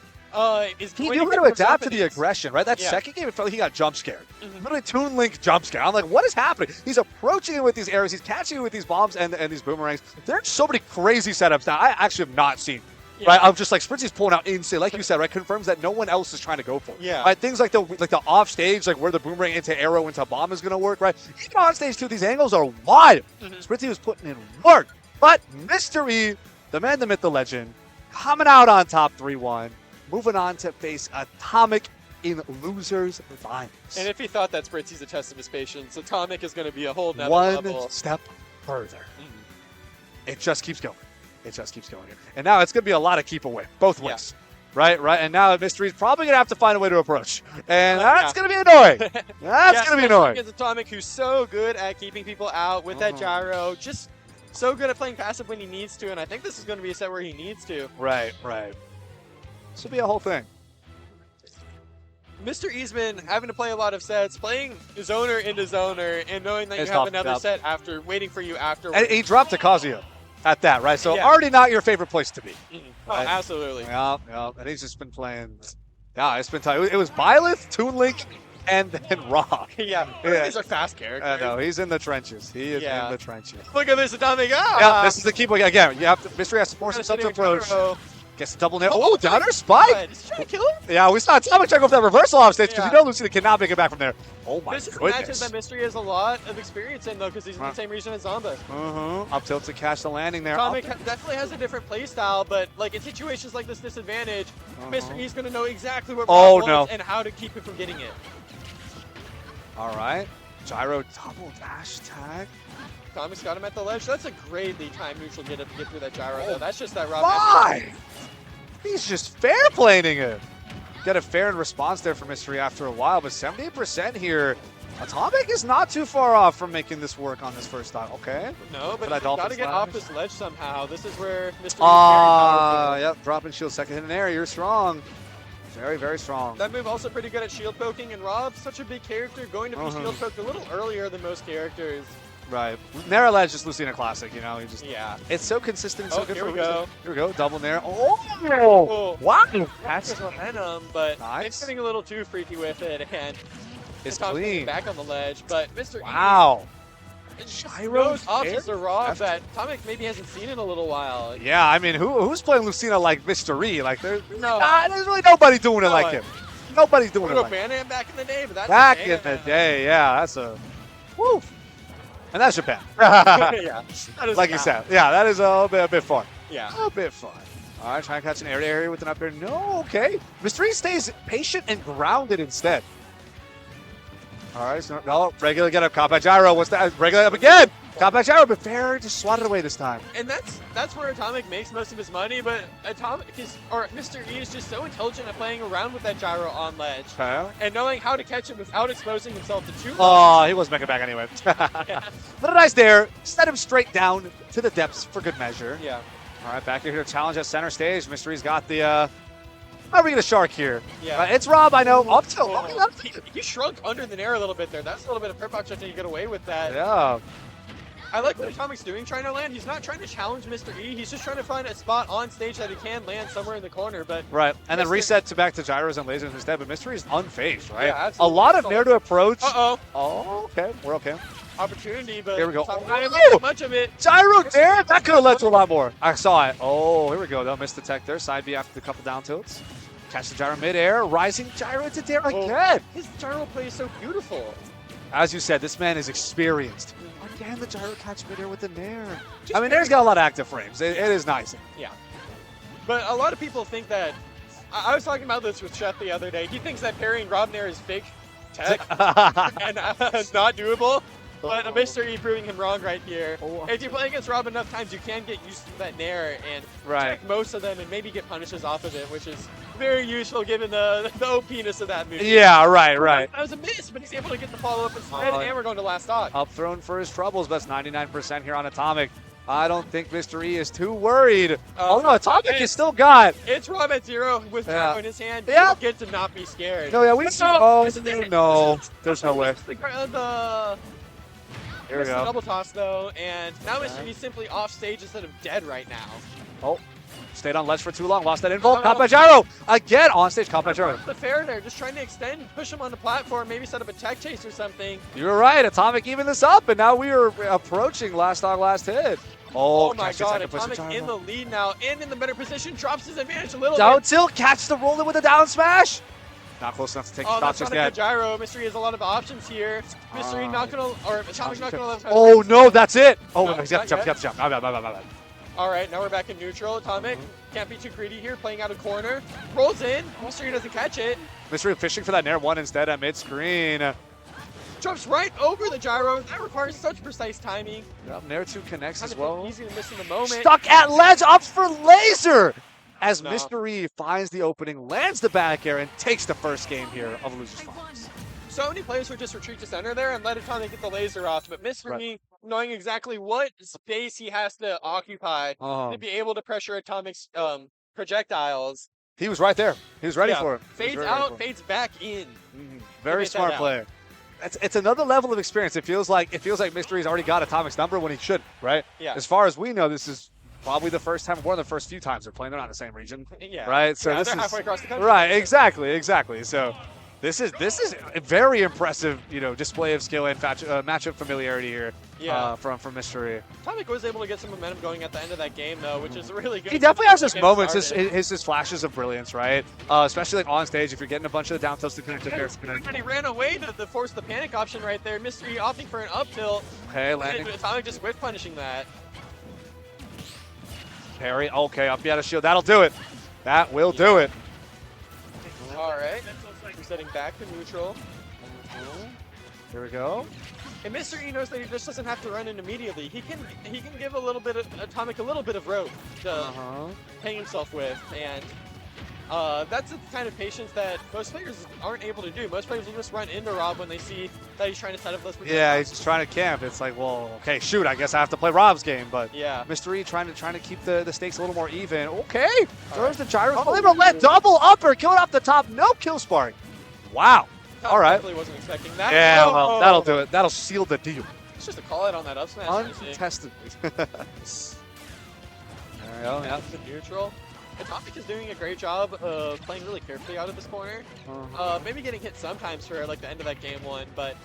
is He going knew how get to more adapt to the confidence. aggression, right? That Yeah. second game, it felt like he got jump scared. Mhm. Literally Toon Link jump scare. I'm like, what is happening? He's approaching it with these arrows. He's catching it with these bombs and these boomerangs. There's so many crazy setups now I actually have not seen. Yeah. Right, I'm just like Spritzy's pulling out insane, like you said, right? Confirms that no one else is trying to go for it. Yeah. Right, things like the off stage, like where the boomerang into arrow into bomb is gonna work, right? Even on stage too, these angles are wild. Mhm. Spritzy was putting in work, but Mr. E, the man, the myth, the legend, coming out on top 3-1, moving on to face Atomic in losers finals. And if he thought that Spritzy's a test of his patience, Atomic is going to be a whole nother One level. step further. Mhm. It just keeps going. It just keeps going here. And now it's going to be a lot of keep away, both Yeah. ways. Right. And now Mystery's probably going to have to find a way to approach. And Yeah. that's going to be annoying. That's going to be especially annoying. against Atomic, who's so good at keeping people out with that Mhm. gyro, just so good at playing passive when he needs to, and I think this is going to be a set where he needs to. Right. This will be a whole thing. Mr. E's been having to play a lot of sets, playing zoner into zoner, and knowing that It's you have tough, another yeah. set after waiting for you after. And he dropped to Kazuya at that, right? So Yeah. already not your favorite place to be. Oh, Right. absolutely. Yeah, yeah. And he's just been playing. Yeah, it's been tight. It was Byleth, Toon Link, and then Rock. Yeah, Yeah. these are fast characters. I know, he's in the trenches. He is Yeah. in the trenches. Look at this Atomic. Ah! Yeah, this is the key point. Again, you have to, Mystery has to force himself to approach. Gets a double nail. Oh, downer spike! Is he trying to kill him? Yeah, we saw Atomic try to go for that reversal off stage because Yeah. you know Lucina cannot make it back from there. Oh my This is a matchup goodness. that Mystery has a lot of experience in, though, because he's in the same region as Zomba. Up tilt to catch the landing there. Atomic definitely has a different play style, but like in situations like this disadvantage, Mr. E's going to know exactly what Oh, Rob no. wants and how to keep him from getting it. All right. Gyro double dash tag. Atomic's got him at the ledge. That's a greatly timed neutral get up to get through that gyro, though. That's just that Rob. Why? He's just fair playing it. Get a fair response there for Mystery after a while, but 78% here. Atomic is not too far off from making this work on this first time. Okay. No, but that he's got to Dolphin get off slash? this ledge somehow. This is where Mr. E's very powerful. Yep, dropping shield, second hit in air. You're strong. Very, very strong. That move also pretty good at shield poking, and Rob, such a big character, going to be shield poked a little earlier than most characters. Right. Nair ledge is Lucina classic, you know. He just Yeah. It's so consistent and so Oh, good here for we a reason. go. Here we go. Double Nair. Oh! Oh. Wow! That's That's momentum, but Nice. it's getting a little too freaky with it, and it's Atomic's clean. back on the ledge. But Mr. Wow. E Gyro knows options fair? to Rob That's- that Atomic maybe hasn't seen in a little while. Yeah, I mean, who's playing Lucina like Mystery? Like, there's really nobody doing it No, like him. Nobody's doing We it go like him. Banana back in the day, but that's Back Japan. in the day, yeah, that's a woo. And that's Japan. Yeah. That is Like you not- said, yeah, that is a bit fun. Yeah. A bit fun. All right, trying to catch an area with an up air. No, okay. Mystery stays patient and grounded instead. All right, so no, regular get up, combat gyro. What's that? Regular up again. Combat gyro, but fair, just swatted away this time. And that's where Atomic makes most of his money, but Mr. E is just so intelligent at playing around with that gyro on ledge Okay. and knowing how to catch it without exposing himself to too much. Oh, he wasn't making it back anyway. But a nice there. Set him straight down to the depths for good measure. Yeah. All right, back here to challenge at center stage. Mystery's got the, how do we get a shark here? Yeah. It's Rob, I know. Up tilt. Oh, he shrunk under the nair a little bit there. That's a little bit of perp option to get away with that. Yeah. I like what Atomic's doing trying to land. He's not trying to challenge Mr. E. He's just trying to find a spot on stage that he can land somewhere in the corner. But Right, and then Mr. reset to back to gyros and lasers instead, but Mystery's unfazed, right? Yeah, A absolutely. lot of nair to approach. uh-oh, Oh, okay. We're okay. opportunity, but Here we go. Atomic not able to Oh! get much of it. Gyro nair? That could have led to a lot more. I saw it. Oh, here we go. They'll miss the tech there. Side B after the couple down tilts. Catch the gyro midair. Rising gyro to dare again. His gyro play is so beautiful. As you said, this man is experienced. Again, the gyro catch midair with the nair. I mean, Nair's got a lot of active frames. It is nice. Yeah. But a lot of people think that. I was talking about this with Chef the other day. He thinks that parrying Rob Nair is fake tech and not doable. But Mr. E proving him wrong right here. If you play against Rob enough times, you can get used to that Nair and check most of them and maybe get punishes off of it, which is very useful given the OP-ness of that move. Yeah, right. That was a miss, but he's able to get the follow-up instead, and we're going to last stock. Up thrown for his troubles, but that's 99% here on Atomic. I don't think Mr. E is too worried. Oh no, Atomic has still got. It's Rob at 0 with gyro in his hand. Yeah. You get to not be scared. No, yeah, we see. Oh, no. There's no way. Here we Missed the go. double toss though, and now Mr. E's simply off stage instead of dead right now. Oh, stayed on ledge for too long. Lost that info. Combat gyro again on stage. Combat gyro. The fair there, just trying to extend, push him on the platform, maybe set up a tech chase or something. You're right. Atomic even this up, and now we are approaching last dog, last hit. Oh my catch the god, second push of Atomic gyro. in the lead now and in the better position, drops his advantage a little Down bit. tilt, catch the roller with a down smash. Not close enough to take the Oh, stock that's not just a good yet. gyro. Mystery has a lot of options here. Mystery not gonna, or Atomic's not gonna let him. Oh no, that's it. Oh, No, he's not got yet. jump. My bad. All right, now we're back in neutral. Atomic can't be too greedy here, playing out of corner. Rolls in, Mystery doesn't catch it. Mystery fishing for that Nair 1 instead at mid-screen. Jumps right over the gyro. That requires such precise timing. Yep, Nair 2 connects Kind as of well. easy to miss in the moment. Stuck at ledge, up for laser! As No. Mystery finds the opening, lands the back air, and takes the first game here of Losers Finals. So many players would just retreat to center there and let Atomic get the laser off, but Mystery, knowing exactly what space he has to occupy to be able to pressure Atomic's projectiles, He was right there. He was ready Yeah. for it. He was Fades very ready out, for it. fades back in. Very Fades that smart out. player. It's another level of experience. It feels like Mystery's already got Atomic's number when he should, right? Yeah. As far as we know, this is probably the first time, one of the first few times they're playing. They're not in the same region, Yeah. right? So Yeah, this they're is halfway across the country. right. Exactly. So this is a very impressive, display of skill and matchup familiarity here. Yeah. From Mystery. Atomic was able to get some momentum going at the end of that game, though, which is really good. He definitely has his Game moments, started. his flashes of brilliance, right? Especially like on stage, if you're getting a bunch of the down tilts to connect And he ran away to force the panic option right there. Mystery opting for an up tilt. Okay, And landing Atomic just whiff punishing that. parry. Okay, up out of shield. That'll do it. That will do it. All right. Resetting back to neutral. Here we go. And Mr. E knows that he just doesn't have to run in immediately. He can give a little bit of Atomic a little bit of rope to hang himself with, and that's the kind of patience that most players aren't able to do. Most players will just run into Rob when they see that he's trying to set up this. Yeah, he's just trying to camp. It's like, well, okay, shoot, I guess I have to play Rob's game, but Yeah. Mystery trying to keep the stakes a little more even. Okay, there's the gyro. Oh, able to let double upper, kill it off the top, no kill spark. Wow. All right. Definitely wasn't expecting that. Yeah, Oh! well, that'll do it. That'll seal the deal. It's just a call out on that up smash. I see. Uncontested. There we go. Yeah. The neutral. Atomic is doing a great job of playing really carefully out of this corner. Maybe getting hit sometimes for like the end of that game one, but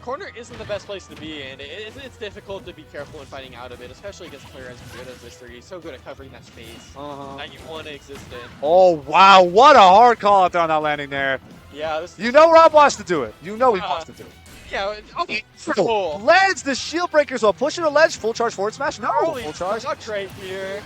corner isn't the best place to be, and it's difficult to be careful when fighting out of it, especially against a player as good as Mystery. He's so good at covering that space that you want to exist in. Oh, wow. What a hard call out there on that landing there. Yeah, this You know Rob wants to do it. You know he wants to do it. yeah. Oh, Lands the shield breakers while pushing a ledge. Full charge forward smash. No, holy full charge. fuck right here.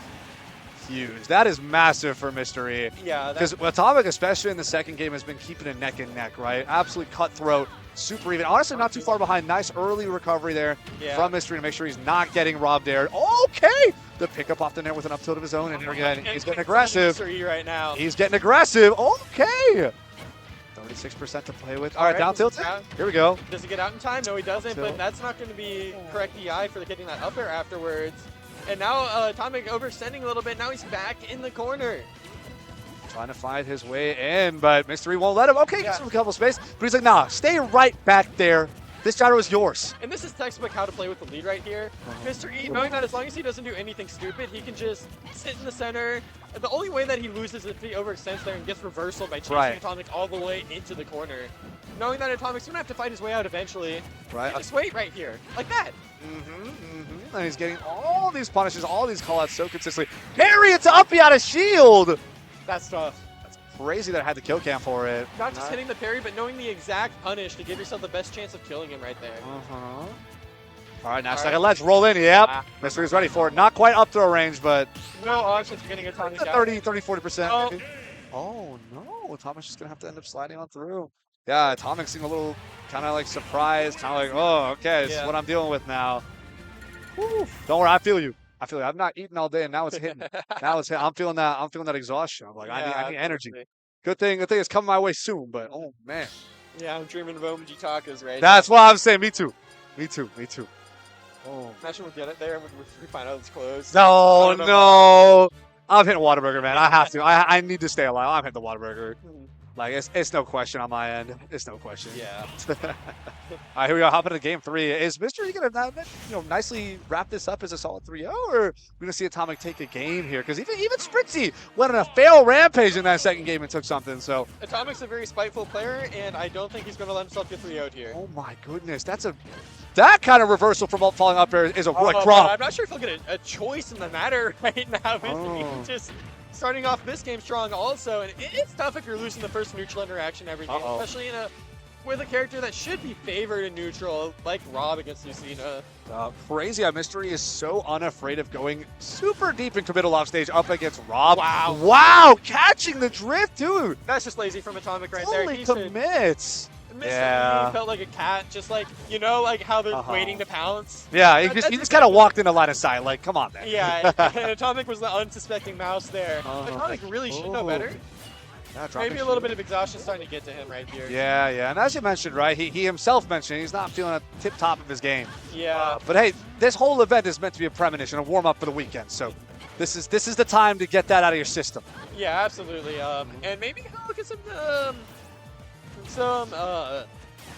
Huge. That is massive for Mystery. Yeah, Because Atomic, especially in the second game, has been keeping it neck and neck, right? Absolute cutthroat, super even. Honestly, not too far behind. Nice early recovery there from Mystery to make sure he's not getting robbed there. Okay! The pickup off the net with an up tilt of his own, and here again, he's getting aggressive. Mystery right now. He's getting aggressive. Okay! 36% to play with. All right, down tilt. Here we go. Does he get out in time? No, he doesn't, Tilt. but that's not going to be correct DI for getting that up air afterwards. And now Atomic overextending a little bit. Now he's back in the corner. Trying to find his way in, but Mystery won't let him. Okay, Yeah. gets him a couple space, but he's like, nah, stay right back there. This gyro is yours. And this is textbook how to play with the lead right here. Mr. E, knowing that as long as he doesn't do anything stupid, he can just sit in the center. The only way that he loses is if he overextends there and gets reversal by chasing Right. Atomic all the way into the corner. Knowing that Atomic's going to have to fight his way out eventually. Right. Just wait right here, like that. And he's getting all these punishes, all these callouts so consistently. Parry it to up out of shield. That's tough. Crazy that I had the kill cam for it. Not just hitting the parry, but knowing the exact punish to give yourself the best chance of killing him right there. All right, now All second right. ledge, roll in. Yep. Mystery's ready for it. Not quite up throw range, but No options for getting Atomic out. 30, 40%. Oh. Oh, no. Atomic's just going to have to end up sliding on through. Yeah, Atomic seemed a little kind of like surprised, kind of like, oh, okay, this is what I'm dealing with now. Whew. Don't worry, I feel you. I've not eaten all day, and now it's hitting. Now it's hitting. I'm feeling that exhaustion. I'm like, I need energy. Good thing it's coming my way soon, but oh man. Yeah, I'm dreaming of OMG tacos right That's what I'm saying. Me too. Oh. Imagine we get it there and we find out it's closed. No, I don't know. no. I'm hitting Whataburger, man. I have to. I need to stay alive. I'm hitting the Whataburger. Like, it's no question on my end. It's no question. Yeah. All right, here we go. Hop into game 3. Is Mystery going to nicely wrap this up as a solid 3-0, or are we going to see Atomic take a game here? Because even Spritzy went on a fail rampage in that second game and took something. So Atomic's a very spiteful player, and I don't think he's going to let himself get 3-0'd here. oh my goodness, that kind of reversal from falling up there is a like but drop. I'm not sure if he'll get a choice in the matter right now. He's just starting off this game strong also, and it's tough if you're losing the first neutral interaction every game, especially with a character that should be favored in neutral, like Rob against Lucina. Crazy how Mystery is so unafraid of going super deep and committal off stage up against Rob. Wow, catching the drift, dude. That's just lazy from Atomic right there. Holy He should- commits. Mr. felt like a cat, just like, like how they're waiting to pounce. Yeah, he just kind of walked into line of sight. Like, come on, man. Yeah, and Atomic was the unsuspecting mouse there. Atomic really should know better. Yeah, dropping Maybe a little shield. bit of exhaustion starting to get to him right here. Yeah, yeah. And as you mentioned, right, he himself mentioned he's not feeling at tip top of his game. Yeah. But hey, this whole event is meant to be a premonition, a warm up for the weekend. So this is the time to get that out of your system. Yeah, absolutely. And maybe look at some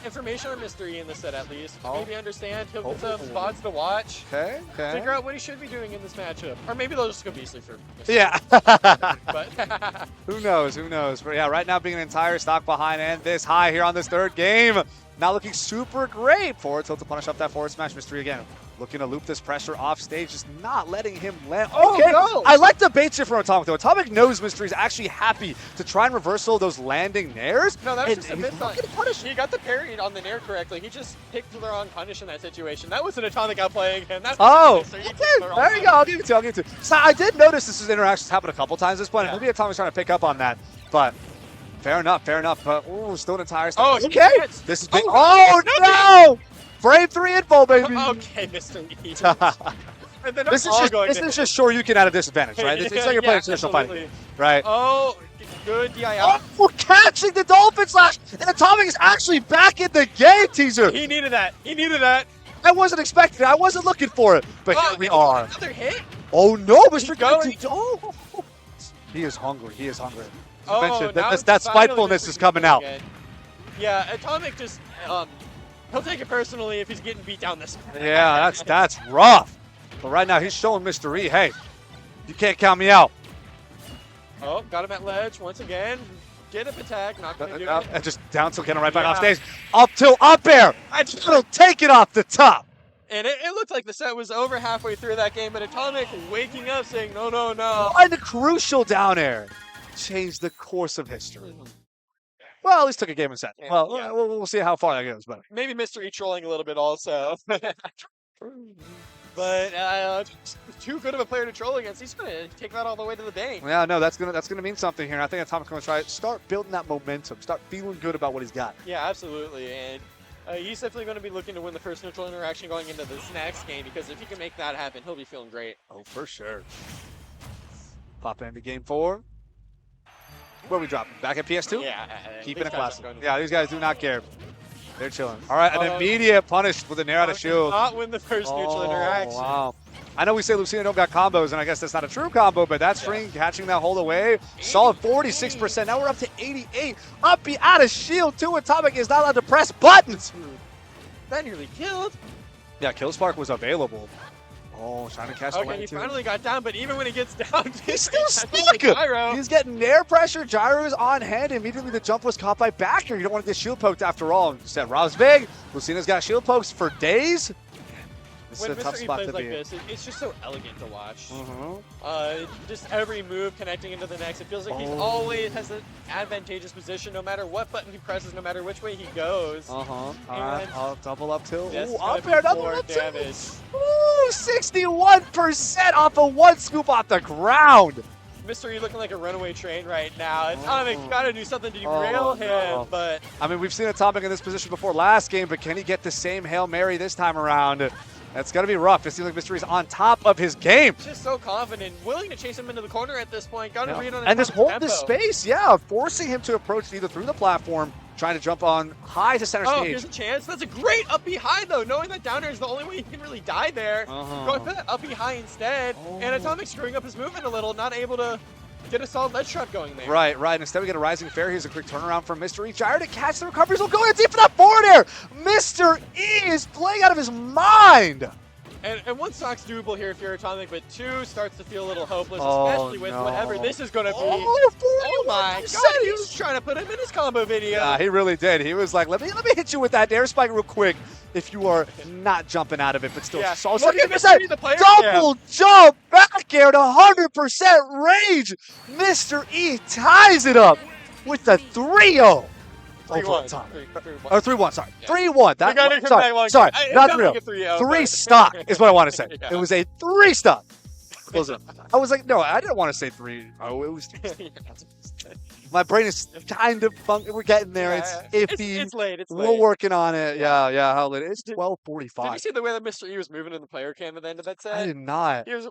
information on Mystery in this set at least. Oh. Maybe understand. He'll get Oh. some spots to watch. Okay, okay. Figure out what he should be doing in this matchup. Or maybe they'll just go Beastly for Mystery. Yeah. But Who knows? Who knows? But yeah, right now being an entire stock behind and this high here on this third game. Not looking super great for Tilt to punish up that forward smash. Mystery again. Looking to loop this pressure off stage, just not letting him land. Okay, no. I like the bait shift from Atomic though. Atomic knows Mystery is actually happy to try and reversal those landing nairs. no, that was and just a he's miss on. looking to punish. He got the parry on the nair correctly. He just picked the wrong punish in that situation. That was an Atomic outplaying him. That's Oh, Mystery. He okay, picked the wrong there you go. I'll give it to you. I'll give it to you. So I did notice this interactions happen a couple times this point. Yeah. Maybe Atomic's trying to pick up on that, but fair enough, fair enough. But ooh, still an entire Oh, stock. he Okay, hits. this is big. Oh, Oh no! Frame 3 info, baby. Okay, Mr. E. And then This is all just going this to is just sure you can at a disadvantage, right? It's like you're playing traditional absolutely. fighting, right? Oh, good DI Oh, out. we're catching the Dolphin Slash, and Atomic is actually back in the game, teaser. He needed that. He needed that. I wasn't expecting it. I wasn't looking for it, but here we are. Another hit. Oh no, Mr. going. Oh, he is hungry. He is hungry. Oh, Mentioned now that it's finally spitefulness Mr. is coming E out. again. Yeah, Atomic just he'll take it personally if he's getting beat down this way. Yeah, that's rough. But right now he's showing Mr. E, hey, you can't count me out. Oh, got him at ledge once again. Get up attack, not gonna do it. And just down tilt, get him right back off Yeah. stage. Up tilt, up air. It'll take it off the top. And it looked like the set was over halfway through that game, but Atomic waking up saying, no, no, no. And the crucial down air changed the course of history. Well, at least took a game and set. Yeah, Well, yeah. we'll see how far that goes. But Maybe Mystery trolling a little bit also. But too good of a player to troll against. He's gonna take that all the way to the bank. yeah, no, that's gonna mean something here. And I think Atomic's gonna try start building that momentum, start feeling good about what he's got. Yeah, absolutely. And he's definitely going to be looking to win the first neutral interaction going into this next game, because if he can make that happen, he'll be feeling great. Oh, for sure. Pop into game 4. Where we dropping? Back at PS2? Yeah. Keeping these it guys classic. aren't going to- Yeah, these guys do not care. They're chilling. All right, an Oh. immediate punish with a nair out of shield. Not win the first neutral interaction. Wow. I know we say Lucina don't got combos, and I guess that's not a true combo, but that string catching that hold away. Solid 46%. Now we're up to 88. Uppy out of shield, too. Atomic is not allowed to press buttons. That nearly killed. Yeah, Kill Spark was available. Oh, trying to catch the Okay, lane, he too. finally got down, but even when he gets down, He's still catches the stuck. gyro. He's getting nair pressure. Gyro is on hand. Immediately the jump was caught by backer. You don't want to get shield poked after all. Instead, Rob's big. Lucina's got shield pokes for days. This When is a tough Mystery spot plays to like be in. this, it's just so elegant to watch. Mhm. Just every move connecting into the next. It feels like he Oh. always has an advantageous position, no matter what button he presses, no matter which way he goes. All right, And- I'll double up tilt. That's Ooh, gonna up be air, double more up tilt. damage. Ooh, 61% off of one scoop off the ground. Mystery looking like a runaway train right now. Atomic got to do something to derail Oh, him, no. but I mean, we've seen Atomic in this position before last game, but can he get the same Hail Mary this time around? That's going to be rough. It seems like Mystery's on top of his game. just so confident, willing to chase him into the corner at this point. Got to read on And just Atomic's hold the tempo. space, yeah, forcing him to approach either through the platform, trying to jump on high to center Oh, stage. here's a chance. That's a great up B high, though, knowing that down air is the only way he can really die there. Uh-huh. Going for that up B high instead, and Atomic screwing up his movement a little, not able to get a solid ledge trap going there. Right, right. Instead, we get a rising fair. Here's a quick turnaround from Mystery. Gyro to catch the recoveries. Will go in deep for that forward air. Mr. E is playing out of his mind. And one stock's doable here if you're Atomic, but two starts to feel a little hopeless, Oh, especially with no. whatever this is going to be. Oh, my 41%. God, he was trying to put him in his combo video. Yeah, he really did. He was like, let me hit you with that air spike real quick if you are not jumping out of it, but still Yeah. solid. Look at 70%. Mystery, the player Double jump back air to 100% rage. Mr. E ties it up with the 3-0. Overtime. 3-1. Or 3-1, sorry. Yeah. 3-1. We gotta come back one Sorry, game. not It 3-0. felt like a 3-0, 3 but- stock is what I want to say. Yeah. It was a 3 stock. Close it. I was like, no, I didn't want to say 3. Oh, it was. My brain is kind of funky. We're getting there. It's iffy. It's late. It's We're late. working on it. Yeah, yeah. How late? It's Did you 12:45. see the way that Mr. E was moving in the player cam at the end of that I set? did not. He was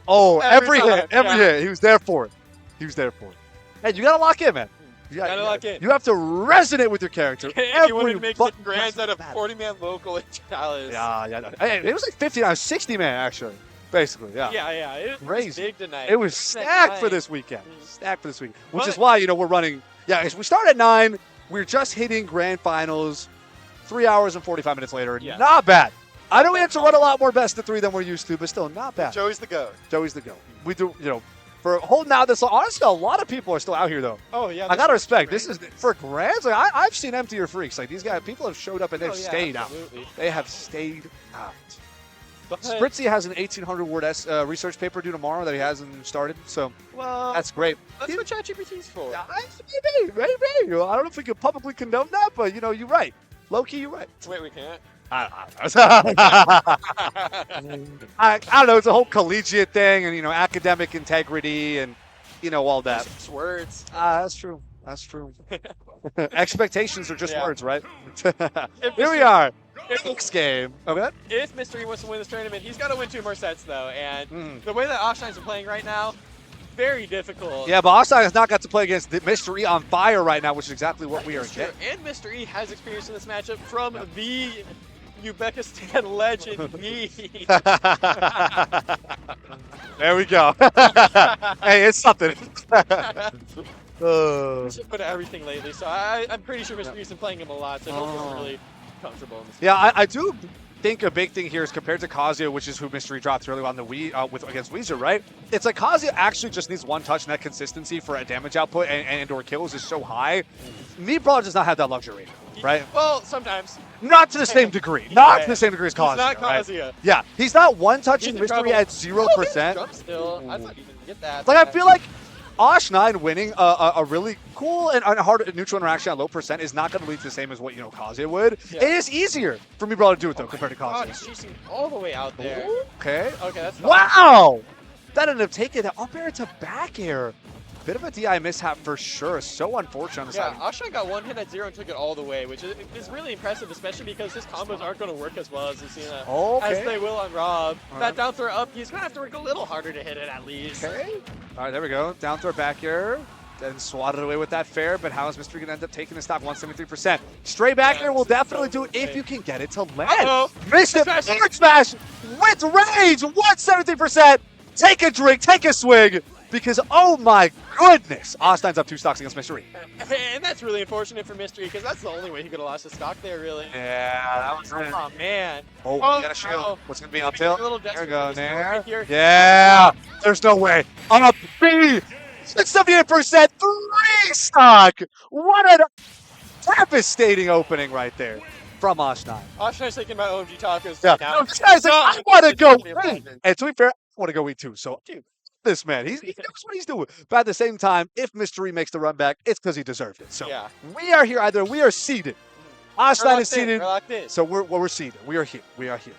Oh, Every every time, hit, every yeah. hit. He was there for it. He was there for it. And you got to lock in, man. Gotta lock in. You have to resonate with your character. If you want to make fucking grands out of battle. 40-man local in Dallas. Yeah. Hey, it was like 59, 60 man actually, basically. Yeah. Yeah. It was Crazy. big tonight. It was stacked for night. this weekend. Stacked for this week, which But- is why we're running. Yeah, we start at 9. We're just hitting grand finals. 3 hours and 45 minutes later. Yeah. Not bad. I know we have to run a lot more best of 3 than we're used to, but still not bad. Joey's the goat. Joey's the go. We do, for holding out this long. Honestly, a lot of people are still out here though. Oh, yeah. I gotta respect. This is for grands. Like I've seen emptier freaks. Like these guys, people have showed up and they've stayed out. They have stayed out. But, Spritzy has an 1,800 word research paper due tomorrow that he hasn't started, so well, that's great. that's what ChatGPT's for. Maybe. I don't know if we can publicly condone that, but you're right. Low key, you're right. Wait, we can't? I don't know. It's a whole collegiate thing, and academic integrity, and all that. Just words. That's true. That's true. Expectations are just Yeah. words, right? If Here we Mr. are. If, Next game. Okay. if Mystery wants to win this tournament, he's got to win 2 more sets, though. And Mm. the way that Osh9's are playing right now, very difficult. Yeah, but Osh9 has not got to play against the Mystery on fire right now, which is exactly what we are That's true. getting. And Mr. E has experience in this matchup from the Uzbekistan legend, me. There we go. Hey, it's something. Should put everything lately, so I'm pretty sure Mr. E's been playing him a lot, so he'll feel really comfortable in this. Yeah, I do think a big thing here is compared to Kazuya, which is who Mystery dropped early on the against Weezer, right? It's like Kazuya actually just needs one touch, and that consistency for a damage output and or kills is so high. Me Brawler does not have that luxury, right? Well, sometimes. Not to the same degree. Not to the same degree as Kazuya. He's not right? Kazuya. Yeah, he's not one touching He's in Mystery trouble. at 0%. Jump still. I thought you didn't get that. Like I feel like Osh9 winning a really cool and hard neutral interaction at low percent is not going to lead to the same as what Kazuya would. Yeah. It is easier for me Brawler to do it though compared to God, Kazuya. he's chasing all the way out there. Okay. Okay, that's fine. Wow! That ended up taking that up air to back air. Bit of a DI mishap for sure. So unfortunate on the Yeah, side. Osh9 got 1 hit at 0 and took it all the way, which is really impressive, especially because his combos aren't going to work as well as Lucina, Okay. as they will on Rob. All That right. down throw up, he's going to have to work a little harder to hit it at least. Okay. All right, there we go. Down throw back air. Then swatted away with that fair, but how is Mystery going to end up taking the stock? 173%. Straight back Yeah, air will this is definitely so do it if great. you can get it to land. Uh-oh. Missed it. Smash. Forward smash with rage. 170%. Take a drink. Take a swig. Because, oh my goodness, Osh9's up 2 stocks against Mystery. And that's really unfortunate for Mystery, because that's the only way he could have lost his stock there, really. Yeah, that was it. Oh, man. Oh, Oh, we got a shield. uh-oh. What's going to be on tilt? A little There we desperate go, for this there. right here. Yeah, there's no way. Up B. 78%. 3 stock. What a devastating opening right there from Osh9. Osh9's thinking about OMG tacos Yeah. now. No, this guy's like, I want to go eat. Yeah. And to be fair, I want to go eat too. So, dude, this man, he knows what he's doing. But at the same time, if Mystery makes the run back, it's because he deserved it. So Yeah. we are here either. We are seated. Osh9 is seated. We're locked in. So we're seated. We are here. We are here.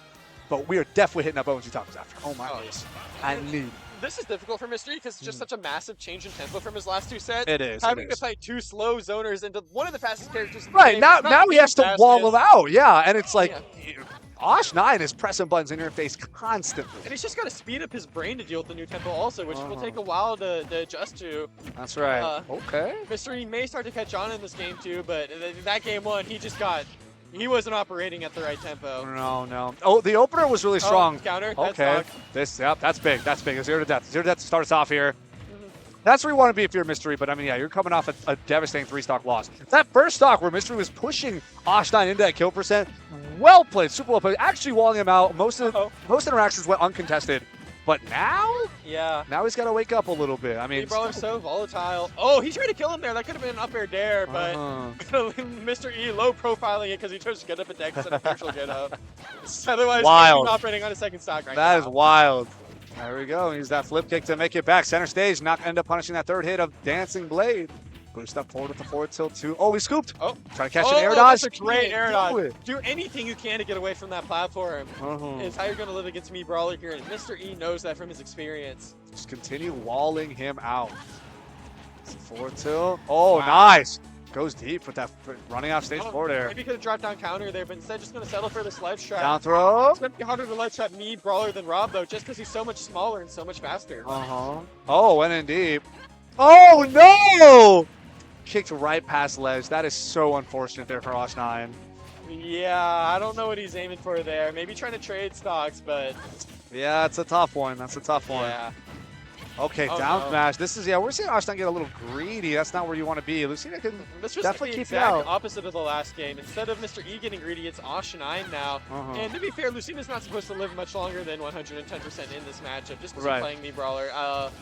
But we are definitely hitting up OG tacos after. Oh my Oh, goodness. I need. This is difficult for Mystery because it's just such a massive change in tempo from his last 2 sets. It is. Having It to is. fight 2 slow zoners into one of the fastest characters in the Right game. now, It's not now he the has to wall fastest. them out. Yeah, and it's like Osh9 is pressing buttons in your face constantly. And he's just got to speed up his brain to deal with the new tempo also, which will Uh-huh. take a while to adjust to. That's right. Uh, Okay. Mystery may start to catch on in this game too, but that game 1, he wasn't operating at the right tempo. No. Oh, the opener was really strong. Oh, counter. That's Okay. stock. Yep, that's big. That's big. 0 to death. 0 to death to start us off here. That's where you want to be if you're Mystery, but I mean, yeah, you're coming off a devastating 3-stock loss. That first stock where Mystery was pushing Osh9 into that kill percent, well played, super well played, actually walling him out. Most interactions went uncontested, but now Yeah. he's got to wake up a little bit. I mean, Brawler's so volatile. Oh, he tried to kill him there. That could have been an up air dare, but Mr. E low profiling it because he chose to get up a deck instead of virtual get up. Otherwise, Wild. he's operating on a 2nd stock right that now. is wild. There we go. Use that flip kick to make it back. Center stage, not end up punishing that 3rd hit of Dancing Blade. Boost up forward with the forward tilt 2. Oh, he scooped. Oh. Trying to catch Oh, an air dodge. that's a great air Do dodge. it. Do anything you can to get away from that platform. Is how you're going to live against me, Brawler here, and Mr. E knows that from his experience. Just continue walling him out. Forward tilt. Oh, Wow. nice. Goes deep with that running off stage Oh, forward air. Maybe could have dropped down counter there, but instead just going to settle for this ledge trap. Down throw. It's going to be harder to ledge trap me, Brawler, than Rob, though, just because he's so much smaller and so much faster. Uh-huh. Oh, went in deep. Oh no! Kicked right past Ledge. That is so unfortunate there for Osh9. Yeah, I don't know what he's aiming for there. Maybe trying to trade stocks, but Yeah, it's a tough one. That's a tough one. yeah. Okay, Oh, down no. smash. This is, yeah, we're seeing Osh9 get a little greedy. That's not where you want to be. Lucina can This was definitely the keep you exact out. opposite of the last game. Instead of Mr. E getting greedy, it's Osh9 now. And to be fair, Lucina's not supposed to live much longer than 110% in this matchup, just because Right. he's playing me Brawler.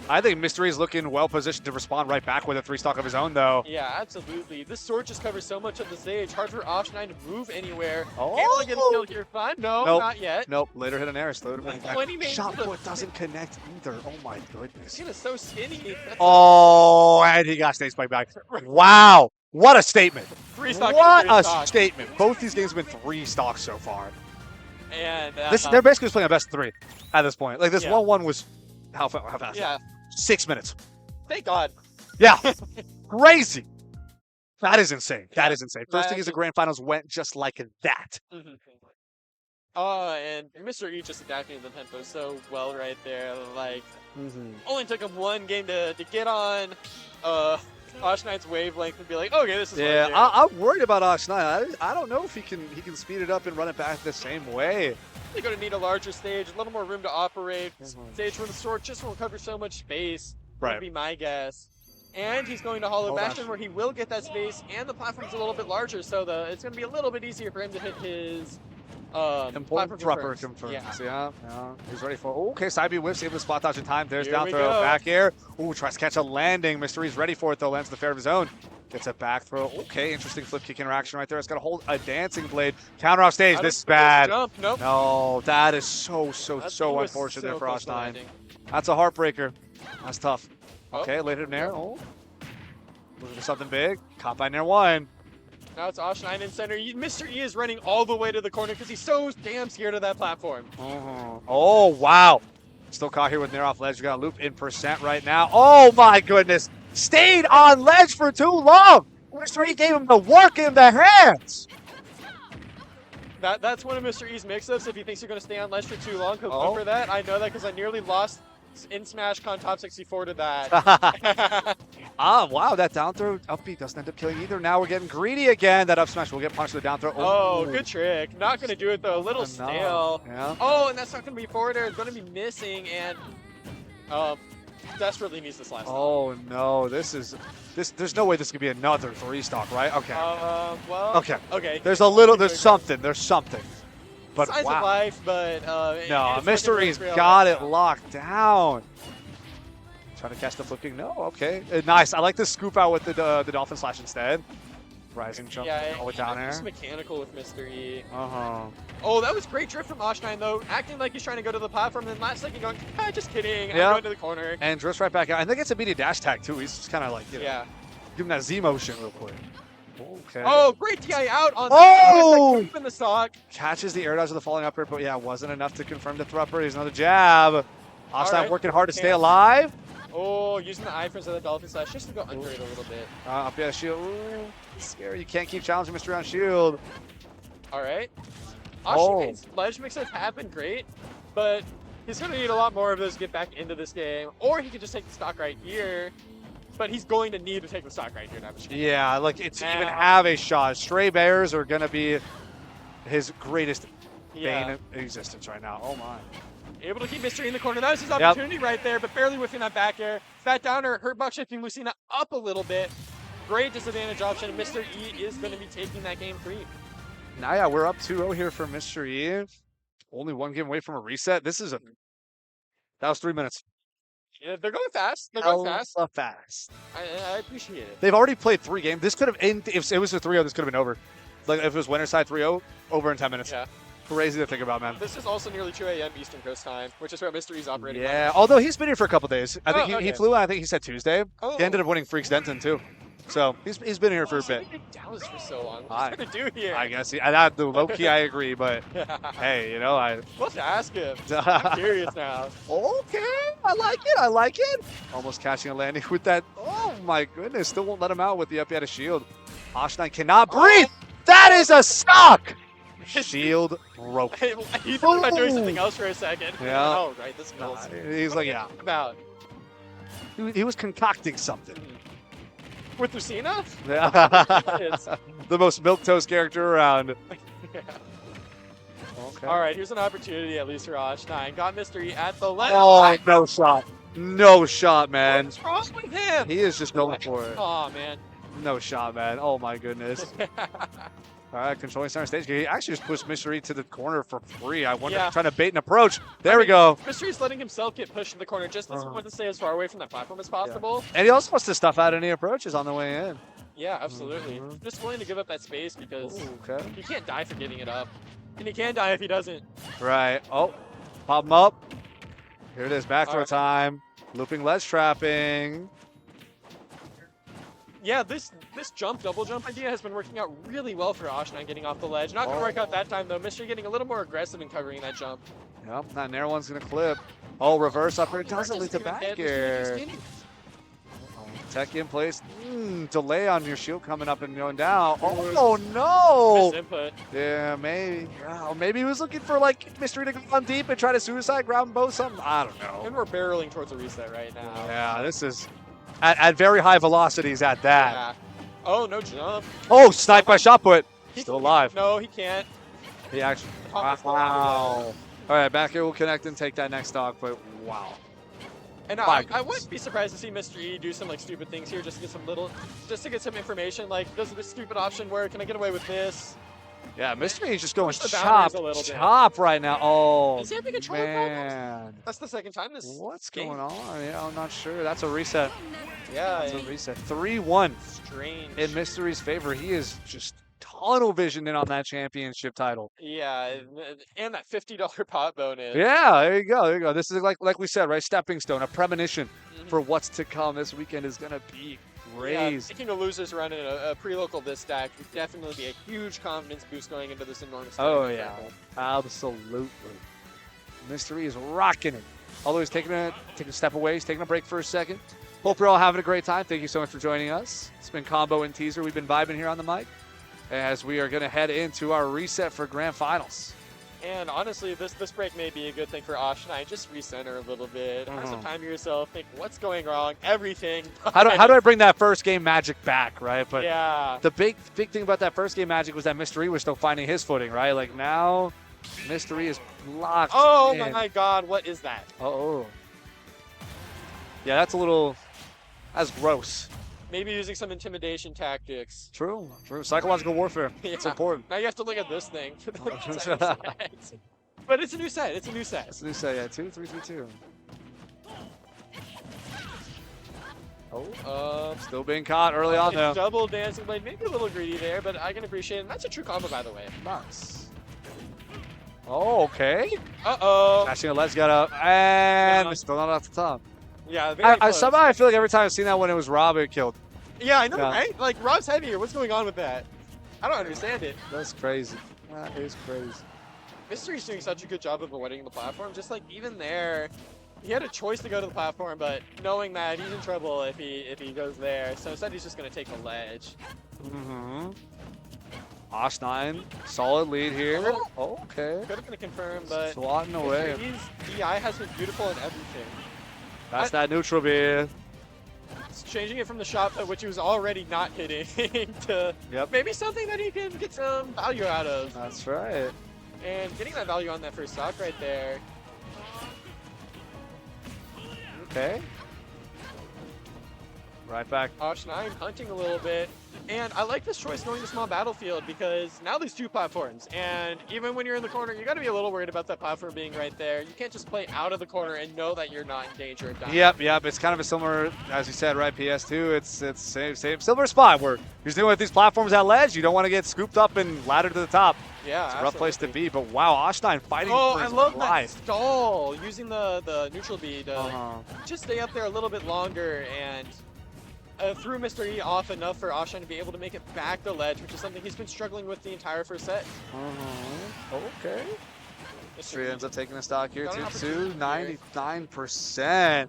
I think Mystery is looking well positioned to respond right back with a 3-stock of his own, though. Yeah, absolutely. This sword just covers so much of the stage. Hard for Osh9 to move anywhere. Oh. Able to get a kill here. Fine. No, Nope. not yet. Nope, later hit an air, slowed him right back. 20 main Shot flip. put doesn't connect either. Oh my goodness. Lucina's so skinny. That's Oh, and he got stage spike back. Wow, what a statement. 3-stock. What into a 3-stock. statement. Both these games have been 3 stocks so far. And They're basically just playing a best of 3 at this point. Like this Yeah. 1-1 was how fast? yeah, 6 minutes. thank God. Yeah, crazy. That is insane. That is insane. First That thing is the is- grand finals went just like that. And Mr. E just adapting the tempo so well right there. Like, only took him one game to get on Osh9's wavelength and be like, okay, this is what Yeah, I do. I'm worried about Osh9. I don't know if he can speed it up and run it back the same way. They're going to need a larger stage, a little more room to operate. Stage where the sword just won't cover so much space. Right. Would be my guess. And he's going to Hollow Oh, Bastion gosh. where he will get that space, and the platform's a little bit larger, so it's going to be a little bit easier for him to hit his Important platform proper confirms. confirms. Yeah. He's ready for. Okay, side B whiffs, able to spot dodge in time. There's Here down we throw, go. back air. Ooh, tries to catch a landing. Mystery's ready for it though. Lands the fair of his own. Gets a back throw. Okay, interesting flip kick interaction right there. It's got to hold a dancing blade. Counter off stage. I This is don't think there's a bad. Jump. Nope. No, that is so That so was unfortunate so there for close to Osh9. landing. That's a heartbreaker. That's tough. Oh. Okay, late hit Nair. Oh. Looking for something big. Caught by Nair 1. Now it's Osh9 in center. Mr. E is running all the way to the corner because he's so damn scared of that platform. Oh, wow. Still caught here with Nair off ledge. We got a loop in percent right now. Oh, my goodness. Stayed on ledge for too long. Mr. E gave him the work in the hands. That's one of Mr. E's mix-ups. If he thinks you're going to stay on ledge for too long, he'll Oh. go for that. I know that because I nearly lost in Smash Con Top 64 to that. Wow. That down throw up B doesn't end up killing either. Now we're getting greedy again. That up smash will get punched with the down throw. Oh, Ooh. good trick. Not going to do it, though. A little No. stale. Yeah. Oh, and that's not going to be forward air. It's going to be missing, and desperately needs this last time. Oh, no. There's no way this could be another 3-stock, right? Okay. Well, Okay. Okay. There's something. But Size wow. of life, but No, it's looking Mystery's real got right it now. locked down. Trying to catch the flipping. No, okay. Nice. I like the scoop out with the Dolphin Slash instead. Rising jump Yeah, all the way down Just air. mechanical with Mr. E. Uh-huh. Oh, that was great drift from Osh9 though, acting like he's trying to go to the platform, and then last second going, just kidding, Yeah. I'm going to the corner. And drifts right back out. And then gets a immediate dash tag, too. He's just kind of like, you know, Yeah. give him that Z motion real quick. Okay. Oh, great TI out on Oh! in the stock. Catches the air dodge of the falling upper, but yeah, wasn't enough to confirm the thrupper. He's another jab. Osh9 right. working hard to stay Okay. alive. Oh, using the eye for the Dolphin Slash just to go under it a little bit. Up yeah, shield. Ooh, scary. You can't keep challenging Mystery on shield. All right. Oh. Osh9's ledge mix-ups have been great, but he's going to need a lot more of those to get back into this game, or he could just take the stock right here. But he's going to need to take the stock right here to have a chance. Yeah, like it's even Now- have a shot. Stray bears are gonna be his greatest Yeah. bane of existence right now. Oh my. Able to keep Mystery in the corner. That was his opportunity right there, but barely whiffing that back air. Fat downer, hurt buck shifting Lucina up a little bit. Great disadvantage option. Mr. E is going to be taking that game 3. Now yeah, we're up 2-0 here for Mystery. Only one game away from a reset. That was 3 minutes. Yeah, they're going fast. They're going fast. Hella fast. I appreciate it. They've already played 3 games. This could have, if it was a 3-0, this could have been over. Like if it was winner side 3-0, over in 10 minutes. Yeah. Crazy to think about, man. This is also nearly 2 a.m. Eastern Coast time, which is where Mystery is operating. Yeah, although he's been here for a couple days. I think Oh, he okay. flew, I think he said Tuesday. Oh. He ended up winning Freaks Denton too. So he's been here for a bit. He's been in Dallas for so long. What's he going to do here? I guess the low key I agree, but hey, you know We'll have to ask him. I'm curious now. Okay, I like it. Almost catching a landing with that. Oh my goodness, still won't let him out with the up. He had a shield. Osh9 cannot breathe. That is a stock. Shield broken. He thought about doing something else for a second. Yeah. Oh, right. This Nah, goes. he's like, yeah. About. He was concocting something. With Lucina? It's- The most milquetoast character around. Yeah. Okay. All right, here's an opportunity at least for Osh9. Got Mystery at the left. Oh, no shot. No shot, man. What's wrong with him? He is just going for it. Oh, man. No shot, man. Oh, my goodness. All right, controlling center stage. He actually just pushed Mystery to the corner for free. I wonder if Yeah. he's trying to bait an approach. There we go. Mystery's letting himself get pushed to the corner just as he wants to stay as far away from that platform as possible. And he also wants to stuff out any approaches on the way in. Yeah, absolutely. Just willing to give up that space because Ooh, okay. he can't die for giving it up. And he can die if he doesn't. Right. Oh, pop him up. Here it is. Back throw All right. time. Looping ledge trapping. Yeah, this jump, double jump idea has been working out really well for Osh9 getting off the ledge. Not going to work out that time, though. Mystery getting a little more aggressive in covering that jump. Yep, that narrow one's going to clip. Oh, reverse up here. Doesn't lead to back air. Tech in place. Delay on your shield coming up and going down. Oh, no. Misinput. Yeah, maybe. Or maybe he was looking for, like, Mystery to go on deep and try to suicide ground bow something. I don't know. And we're barreling towards a reset right now. Yeah, this is at very high velocities at that. Yeah. Oh, no jump. Oh, sniped by shot put. Still alive. No, he can't. He actually. Top is Wow. All right, back here will connect and take that next stock, but wow. And I wouldn't be surprised to see Mr. E do some like stupid things here just to get some information. Like, does this stupid option work? Can I get away with this? Yeah, Mystery is just going Push the chop, boundaries a little bit. chop right now. Oh, Is he having control problems? man. That's the second time this. What's game. going on? Yeah, I'm not sure. That's a reset. Yeah, That's a reset. 3-1 strange. in Mystery's favor. He is just tunnel visioned in on that championship title. Yeah, and that $50 pot bonus. Yeah, there you go. There you go. This is like we said, right? Stepping stone, a premonition for what's to come. This weekend is going to be crazy. Taking a loser's run in a pre-local this stack would definitely be a huge confidence boost going into this enormous Oh, tournament. yeah. Absolutely. Mystery is rocking it. Although he's taking a step away, he's taking a break for a second. Hope you're all having a great time. Thank you so much for joining us. It's been Combo and Teaser. We've been vibing here on the mic as we are going to head into our reset for Grand Finals. And honestly, this break may be a good thing for Osh9. Just recenter a little bit. Have some time to yourself. Think, what's going wrong? Everything. How do I bring that first game magic back, right? But yeah. the big thing about that first game magic was that Mystery was still finding his footing, right? Like now, Mystery is locked. Oh in. my God, what is that? Oh. Yeah, that's gross. Maybe using some intimidation tactics. True. Psychological warfare. Yeah. It's important. Now you have to look at this thing. But it's a new set. It's a new set. It's a new set, yeah. 2, 3, 3, 2. Oh, still being caught early on though. Double dancing blade, maybe a little greedy there, but I can appreciate it. And that's a true combo, by the way. Nice. Oh, okay. Uh-oh. Smashing a ledge got up, and still not off the top. Yeah, very close. Somehow I feel like every time I've seen that one, it was Rob who killed. Yeah, I know, Yeah. right? Like, Rob's heavier. What's going on with that? I don't understand it. That's crazy. That is crazy. Mystery's doing such a good job of avoiding the platform. Just like even there, he had a choice to go to the platform, but knowing that he's in trouble if he goes there. So instead, he's just going to take the ledge. Mm-hmm. Osh9, solid lead here. Oh, okay. Could have been a confirm, but Swatting away. Mystery's DI has been beautiful in everything. That's that neutral beer. It's changing it from the shot put, which he was already not hitting, to maybe something that he can get some value out of. That's right. And getting that value on that first stock right there. Okay. Right back. Osh9 hunting a little bit. And I like this choice going to small battlefield because now there's two platforms. And even when you're in the corner, you got to be a little worried about that platform being right there. You can't just play out of the corner and know that you're not in danger of dying. Yep. It's kind of a similar, as you said, right? PS2. It's same similar spot where you're dealing with these platforms at ledge. You don't want to get scooped up and laddered to the top. Yeah, it's a rough place to be. But wow, Osh9 fighting Oh, for I his love life. that stall using the neutral bead to just stay up there a little bit longer and threw Mr. E off enough for Osh9 to be able to make it back the ledge, which is something he's been struggling with the entire first set. Okay. Mystery ends up taking a stock here. Got an 2-2, opportunity 99%.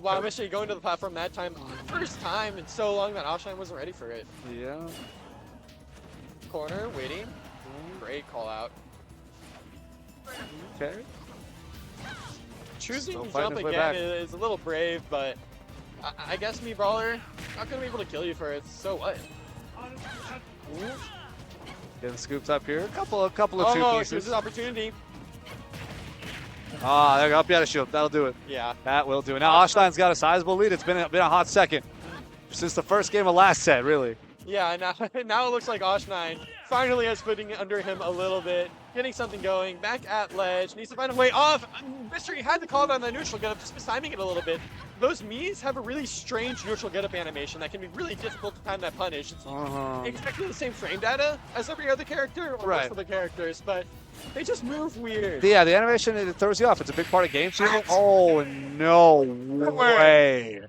Wow, Mr. E going to the platform that time, first time in so long that Osh9 wasn't ready for it. Yeah. Corner, waiting. Great call out. Okay. Choosing Still to fighting jump his way again back. is a little brave, but I guess me, Brawler, not gonna be able to kill you for it. So what? Getting scooped up here. A couple of two Oh, here's pieces. his opportunity. Ah, there you go. Up you out of shield. That'll do it. Yeah. That will do it. Now Osh9's got a sizable lead. It's been a hot second since the first game of last set, really. Yeah, now it looks like Osh9 finally has footing under him a little bit, getting something going. Back at ledge, needs to find a way off. Mystery had to call it on the neutral getup, just mistiming it a little bit. Those Miis have a really strange neutral getup animation that can be really difficult to time that punish. It's exactly the same frame data as every other character or most of the characters, but they just move weird. Yeah, the animation, it throws you off. It's a big part of game. Oh, no way.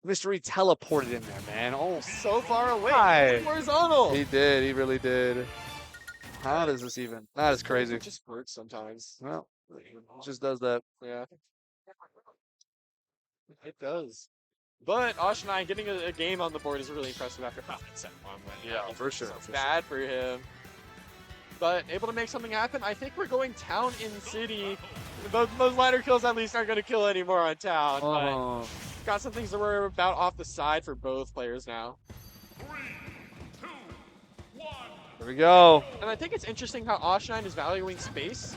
Mystery teleported in there, man. Oh, So far away. Hi. Horizontal. he did. He really did. How does this even? That is crazy. It just works sometimes. Well, it just does that. Yeah. It does. But Osh9 getting a game on the board is really impressive after set one. Yeah, for sure. So bad for him. But able to make something happen. I think we're going town in city. Those ladder kills at least aren't going to kill anymore on town. But got some things that we're about off the side for both players now. 3, 2, 1. Here we go. And I think it's interesting how Osh9 is valuing space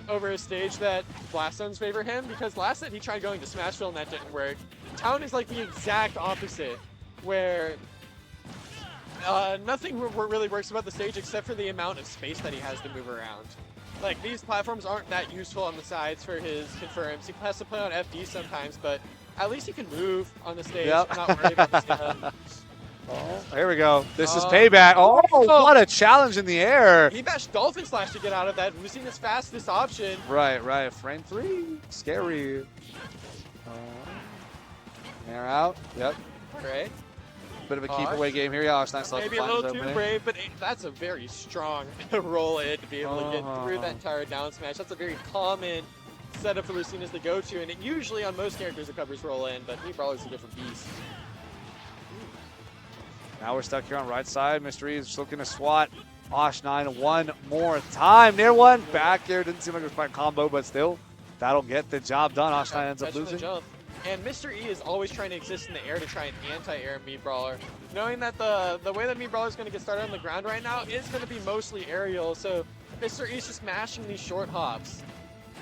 over a stage that Blast Zones favor him, because last set he tried going to Smashville and that didn't work. Town is like the exact opposite, where nothing really works about the stage except for the amount of space that he has to move around. Like, these platforms aren't that useful on the sides for his confirms. He has to play on FD sometimes, but at least he can move on the stage. Yep. I'm not worried about this guy. Oh, here we go. This is payback. Oh, what a challenge in the air. He bashed Dolphin Slash to get out of that. Lucina's fastest option. Right. Frame 3. Scary. Air out. Yep. Right. Bit of a keep away game here. Yeah, it's nice. Maybe a little too brave, but that's a very strong roll in to be able to get through that entire down smash. That's a very common setup for Lucina's to go to, and it usually on most characters it covers roll in, but Brawler's a different beast. Now we're stuck here on right side. Mystery is looking to swat Osh9 one more time. Near one. Back here. Didn't seem like it was quite a combo, but still, that'll get the job done. Osh9 ends up losing. And Mr. E is always trying to exist in the air to try and anti-air Mii Brawler. Knowing that the way that Mii Brawler is going to get started on the ground right now is going to be mostly aerial, so Mr. E is just mashing these short hops,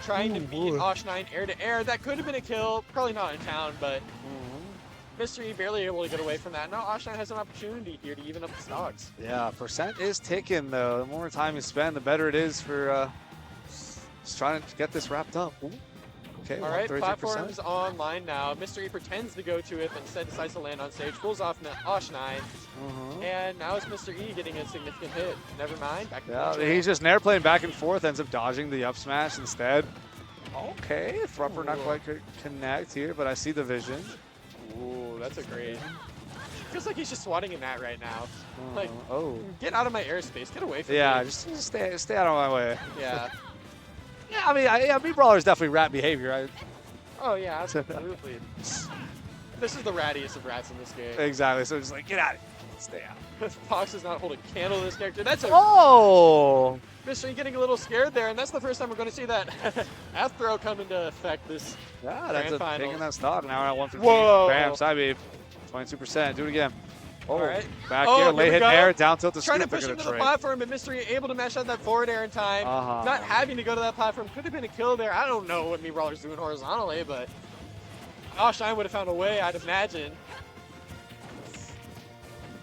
trying to beat Osh9 air to air. That could have been a kill, probably not in town, but Mr. E barely able to get away from that. Now Osh9 has an opportunity here to even up the stocks. Yeah, percent is ticking though. The more time you spend, the better it is for just trying to get this wrapped up. Ooh. Okay, all right, platform's online now. Mr. E pretends to go to it, but instead decides to land on stage. Pulls off Osh9, and now it's Mr. E getting a significant hit. Never mind. Back to he's just nair playing back and forth, ends up dodging the up smash instead. Okay, Thrupper not quite could connect here, but I see the vision. Ooh, that's a great. Feels like he's just swatting in that right now. Like, get out of my airspace. Get away from me. Yeah, just stay out of my way. Yeah. Yeah, I mean, Mii Brawler is definitely rat behavior. Oh, yeah, absolutely. This is the rattiest of rats in this game. Exactly, so just like, get out of here. Stay out. Fox does not hold a candle to this character. That's a... Mr. E getting a little scared there, and that's the first time we're going to see that F throw come into effect this that's taking that stock. Now we're at 150. Whoa. Bam, side B. 22%. Do it again. All right. Back here, late hit air, down tilt to trying scoop. to push into the platform, but Mystery able to mash out that forward air in time. Not having to go to that platform could have been a kill there. I don't know what Mii Brawler's doing horizontally, but Osh9 would have found a way, I'd imagine.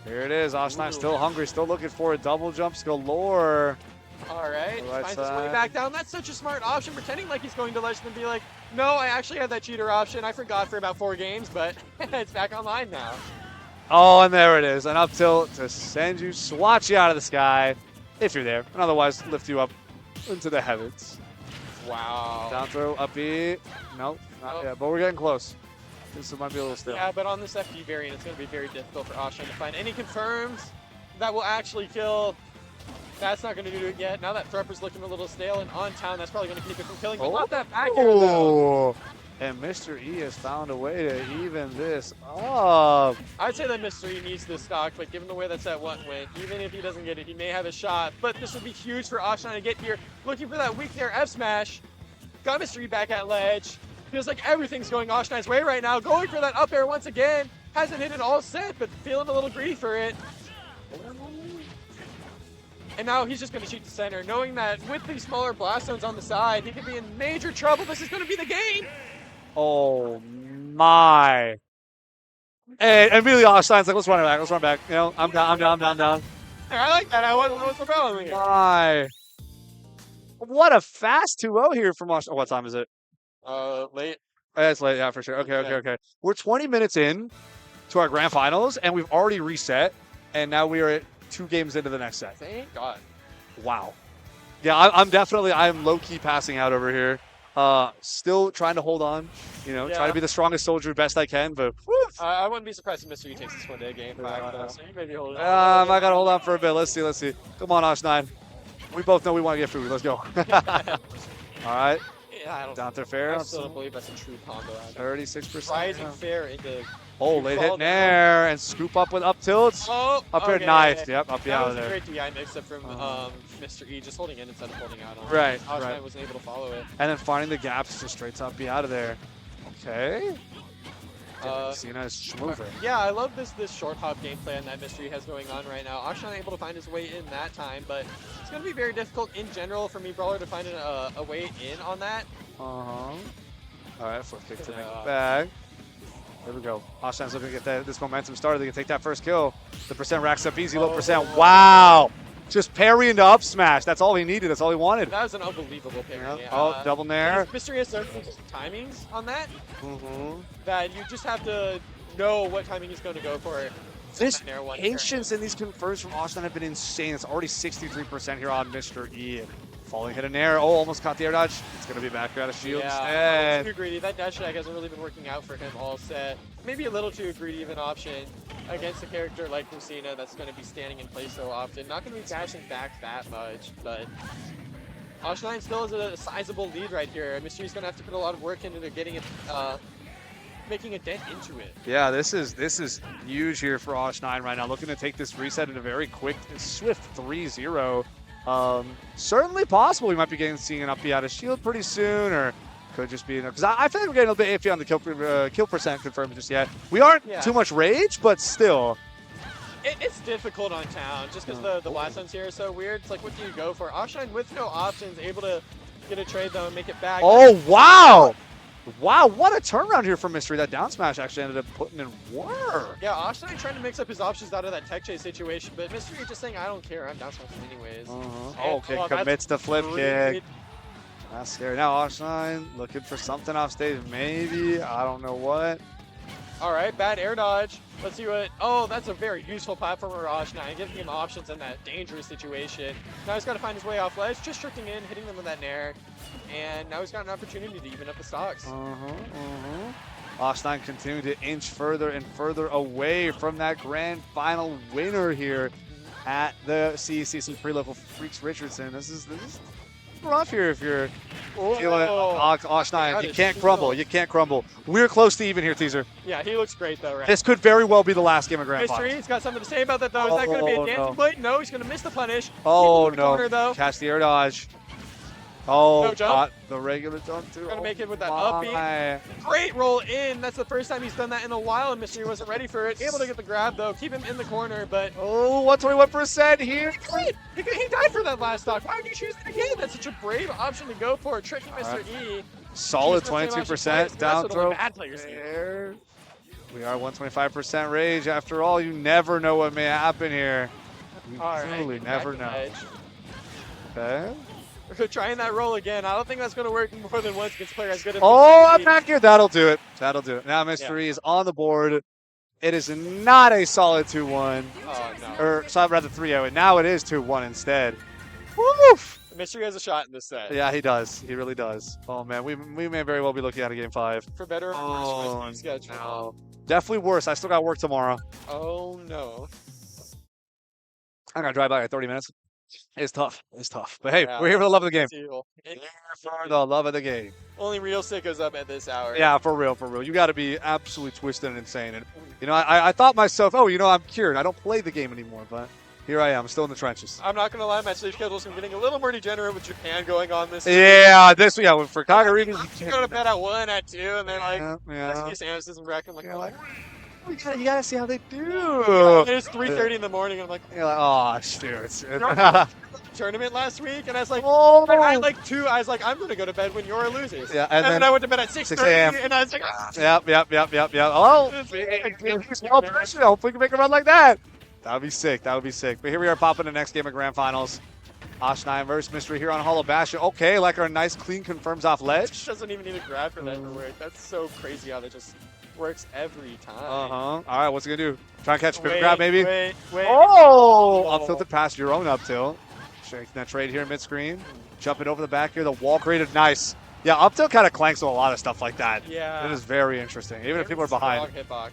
Here it is. Osh9 still hungry, still looking for a double jumps galore. All right, finds his way back down. That's such a smart option, pretending like he's going to Legend and be like, no, I actually had that cheater option. I forgot for about 4 games, but it's back online now. Oh, and there it is. An up tilt to send you, swat you out of the sky, if you're there, and otherwise lift you up into the heavens. Wow. Down throw, up B. Nope, not yet, but we're getting close. This might be a little still. Yeah, but on this FD variant, it's going to be very difficult for Osh9 to find any confirms that will actually kill. That's not going to do it yet. Now that Thrupper's looking a little stale and on town, that's probably going to keep it from killing, but not that back air, though. And Mr. E has found a way to even this up. I'd say that Mr. E needs this stock, but given the way that set 1 went, even if he doesn't get it, he may have a shot. But this would be huge for Osh9 to get here. Looking for that weak air F smash. Got Mr. E back at ledge. Feels like everything's going Osh9's way right now. Going for that up air once again. Hasn't hit it all set, but feeling a little greedy for it. And now he's just going to shoot the center, knowing that with these smaller blast zones on the side, he could be in major trouble. This is going to be the game. Oh my. And immediately Osh9's like, let's run it back, let's run it back. You know, I'm down. I like that. What's the problem here? My. What a fast 2-0 here from Osh. Oh, what time is it? Late. It's late, yeah, for sure. Okay. We're 20 minutes in to our grand finals, and we've already reset, and now we are at 2 games into the next set. Thank God. Wow. Yeah, I'm low-key passing out over here. Still trying to hold on, you know, try to be the strongest soldier best I can, but I wouldn't be surprised if Mr. E takes this one day game 5, though, so you maybe hold on. I gotta hold on for a bit. Let's see. Come on, Osh9. We both know we want to get food. Let's go. All right. Yeah, I don't Down to fair. I still don't believe that's a true combo. 36%. Rising fair into... Oh, late hit in air and scoop up with up tilts. Oh, up there, okay. nice. Yep, up that out was of a there. great DI mix-up from Mr. E, just holding in instead of holding out on. Right, Osh9 right. wasn't able to follow it. And then finding the gaps to straight up be out of there. Okay. Lucina is schmoving. Yeah, I love this short hop game plan that Mystery has going on right now. Osh9 able to find his way in that time, but it's going to be very difficult in general for me, Brawler, to find a way in on that. All right, flip kick to make it back. There we go. Osh9's looking to get this momentum started. They can take that first kill. The percent racks up easy, low percent. Wow. Just parry into up smash. That's all he needed. That's all he wanted. That was an unbelievable parry. Yeah. Oh, double nair. Mystery has certain timings on that that you just have to know what timing he's going to go for. This patience in these confirms from Osh9 have been insane. It's already 63% here on Mr. E. Falling hit an air. Oh, almost caught the air dodge. It's going to be back out of shield instead. Too greedy. That dash attack hasn't really been working out for him all set. Maybe a little too greedy of an option against a character like Lucina that's going to be standing in place so often. Not going to be dashing back that much, but Osh9 still has a sizable lead right here. Mystery's going to have to put a lot of work into getting it, making a dent into it. Yeah, this is huge here for Osh9 right now. Looking to take this reset in a very quick, swift 3-0. Certainly possible we might be seeing an up B out of shield pretty soon, or could just be, because I feel like we're getting a little bit iffy on the kill percent confirmed just yet. We aren't too much rage, but still. It's difficult on town just because the blast zones here are so weird. It's like, what do you go for? Osh9 with no options, able to get a trade though and make it back. Oh, wow! Wow, what a turnaround here from Mystery. That down smash actually ended up putting in work. Yeah, Osh9 trying to mix up his options out of that tech chase situation, but Mystery just saying, I don't care, I'm down smashing anyways. Okay, commits to flip kick. That's scary. Now Osh9 looking for something off stage, maybe. I don't know what. All right, bad air dodge. Let's see what. Oh, that's a very useful platform for Osh9, giving him options in that dangerous situation. Now he's got to find his way off ledge, just tricking in, hitting them with that nair. And now he's got an opportunity to even up the stocks. Osh9 continuing to inch further and further away from that grand final winner here at the CEC. Some pre-level freaks Richardson. This is rough here if you're feeling Osh9. You can't crumble. You can't crumble. We're close to even here, Teaser. Yeah, he looks great though, right? This could very well be the last game of grand final. Mystery's got something to say about that though. Is that going to be a dancing blade? No, he's going to miss the punish. Oh no! Corner, though. Catch the air dodge. Oh, no jump. got the regular jump too. Gonna make it with that up B. Great roll in. That's the first time he's done that in a while, and Mystery wasn't ready for it. Able to get the grab though, keep him in the corner, but oh, 121% here. He died for that last stock. Why would you choose it again? That's such a brave option to go for, tricking Mr. E. Solid 22% down throw. Bad players here. We are 125% rage. After all, you never know what may happen here. You truly never know. Okay. We're trying that roll again. I don't think that's going to work more than once against a player as good as I'm back here. That'll do it. That'll do it. Now Mystery is on the board. It is not a solid 2-1. Oh, no. Or rather 3-0. And now it is 2-1 instead. Woof! Mystery has a shot in this set. Yeah, he does. He really does. Oh, man. We may very well be looking at a game 5. For better or worse, no. Definitely worse. I still got work tomorrow. Oh, no. I'm going to drive by in 30 minutes. It's tough. It's tough. But hey, we're here for the love of the game. Here for the love of the game. Only real sickos up at this hour. Yeah, for real, for real. You got to be absolutely twisted and insane. And, you know, I thought myself, oh, you know, I'm cured. I don't play the game anymore. But, Here I am, still in the trenches. I'm not gonna lie, my sleep schedule's been getting a little more degenerate with Japan going on this. Yeah, for Kagari. You go to bed at 1, at 2, and then like Yeah. SK Samus isn't bracket. I'm like, You're oh, like, you gotta see how they do. it's 3:30 in the morning. And I'm like, You're like, oh, shoot. tournament last week, and I was like, Oh. I had like 2. I was like, I'm gonna go to bed when Yora loses. Yeah, and and then I went to bed at 6:30, a.m. and I was like, ah. Yep. Oh, well, pressure. Hopefully we can make a run like that. That would be sick. But here we are popping the next game of Grand Finals. Osh9 versus Mystery here on Hollow Bastion. Okay, like our nice clean confirms off ledge. Doesn't even need a grab for that to work. That's so crazy how that just works every time. All right, what's he gonna do? Try and catch a pivot grab, maybe? Wait. Oh! Up tilted past your own up tilt. Shaking that trade here mid screen. Jumping over the back here. The wall created nice. Yeah, up tilt kind of clanks with a lot of stuff like that. Yeah. It is very interesting, even if people are behind. Hitbox.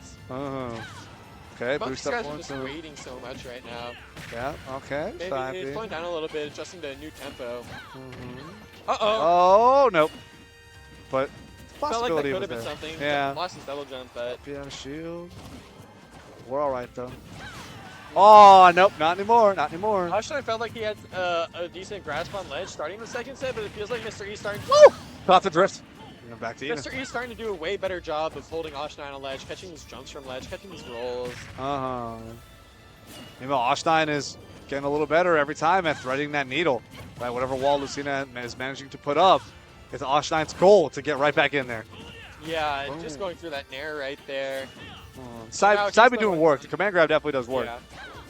Okay, Most boost of these up guys are one. just waiting so much right now. Yeah, okay. Maybe he's slowing down a little bit, adjusting to a new tempo. Uh-oh. Oh, nope. But Felt like that possibility could was have been there. something. Yeah. Lost his double jump, but Yeah, shield. We're all right, though. Oh, nope, not anymore. Osh9 felt like he had a decent grasp on ledge starting the second set, but it feels like Mr. E's starting Caught the drift. Back to you. Mr. E's starting to do a way better job of holding Osh9 on ledge, catching these jumps from ledge, catching these rolls. You know, Osh9 is getting a little better every time at threading that needle. Right, whatever wall Lucina is managing to put up, it's Osh9's goal to get right back in there. Yeah, just going through that nair right there. Side be doing work. The command grab definitely does work. Yeah.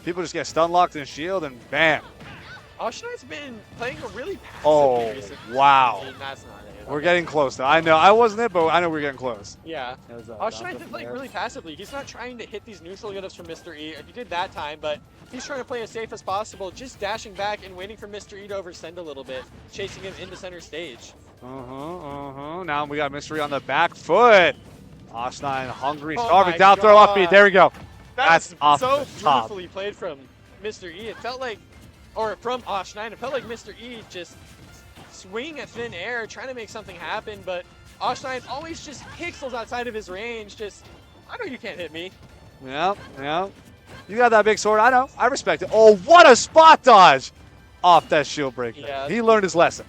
People just get stun locked in shield and bam. Osh9's been playing a really passive Oh, recently. wow. That's not it. We're getting close, though. I know. I wasn't it, but I know we're getting close. Yeah. Osh9 did like really passively. He's not trying to hit these neutral get-ups from Mr. E. He did that time, but he's trying to play as safe as possible, just dashing back and waiting for Mr. E to oversend a little bit, chasing him into center stage. Now we got Mystery on the back foot. Osh9 hungry, Oh starving, my down throw off God. beat. There we go. That's off so the top. beautifully played from Mr. E. It felt like, or from Osh9, it felt like Mr. E just swinging at thin air, trying to make something happen, but Osh9 always just pixels outside of his range. Just, I know you can't hit me. Yeah. You got that big sword. I know. I respect it. Oh, what a spot dodge off that shield break. Yeah. He learned his lesson.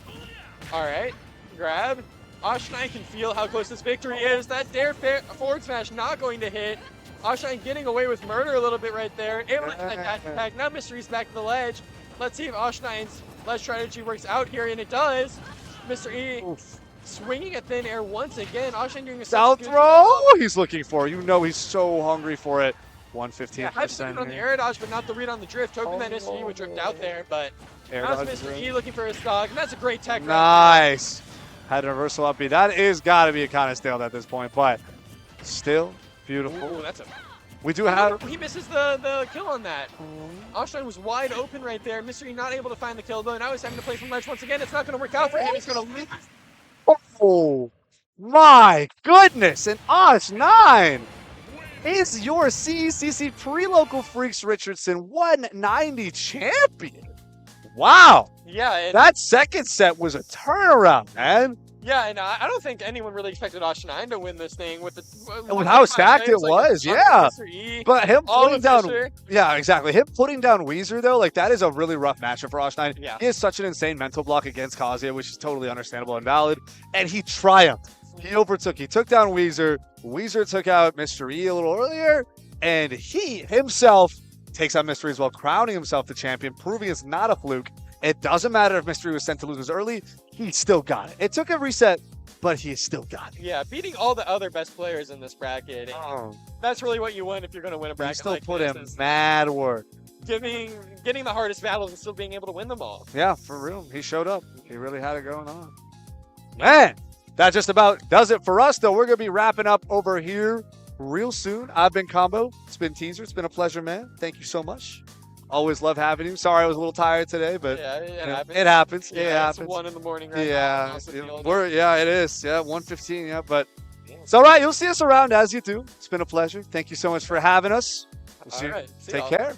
All right, grab. Osh9 can feel how close this victory is. That dare forward smash not going to hit. Osh9 getting away with murder a little bit right there. Able to get that dash attack. Now Mystery's back to the ledge. Let's see if Osh9's ledge strategy works out here, and it does. Mr. E swinging at thin air once again. Osh9 doing a Down good throw. job. He's looking for. You know he's so hungry for it. 115%. Yeah, I've seen it on the air dodge, but not the read on the drift. Hoping that Mr. E would drift out there, but Air now dodge it's is Mr. in. E looking for his stock, and that's a great tech. Nice. Had a reversal up B. That is got to be a kind of stale at this point, but still beautiful. Ooh, that's a. We do have. He misses the kill on that. Osh9 was wide open right there. Mystery not able to find the kill, though. Now he's having to play from ledge once again. It's not going to work out for him. He's going to lose. Oh my goodness! And Osh9 is your CECC pre-local freaks Richardson 190 champion. Wow. Yeah, and, That second set was a turnaround, man. yeah, and I don't think anyone really expected Osh9 to win this thing with the With how stacked it was, yeah. Mr. E, But him all putting of down, Fisher. yeah, exactly. Him putting down Weezer though, like that is a really rough matchup for Osh9. Yeah. He has such an insane mental block against Kazuya, which is totally understandable and valid. And he triumphed. He overtook. He took down Weezer. Weezer took out Mr. E a little earlier, and he himself takes out Mystery as well, crowning himself the champion, proving it's not a fluke. It doesn't matter if Mystery was sent to lose early, he still got it. It took a reset, but he still got it. Yeah, beating all the other best players in this bracket. That's really what you want if you're going to win a He bracket still like put this. in is mad work. getting the hardest battles and still being able to win them all. Yeah, for real. He showed up. He really had it going on. Man, that just about does it for us, though. We're going to be wrapping up over here real soon. I've been Combo. It's been Teaser. It's been a pleasure, man. Thank you so much. Always love having you. Sorry I was a little tired today, but Yeah, it happens. it happens. Yeah, it it's happens. 1 in the morning right now. I'm Yeah, also yeah, feeling we're it is. Yeah, 1:15. Yeah, but it's all right. You'll see us around as you do. It's been a pleasure. Thank you so much for having us. All right, see Take y'all. care.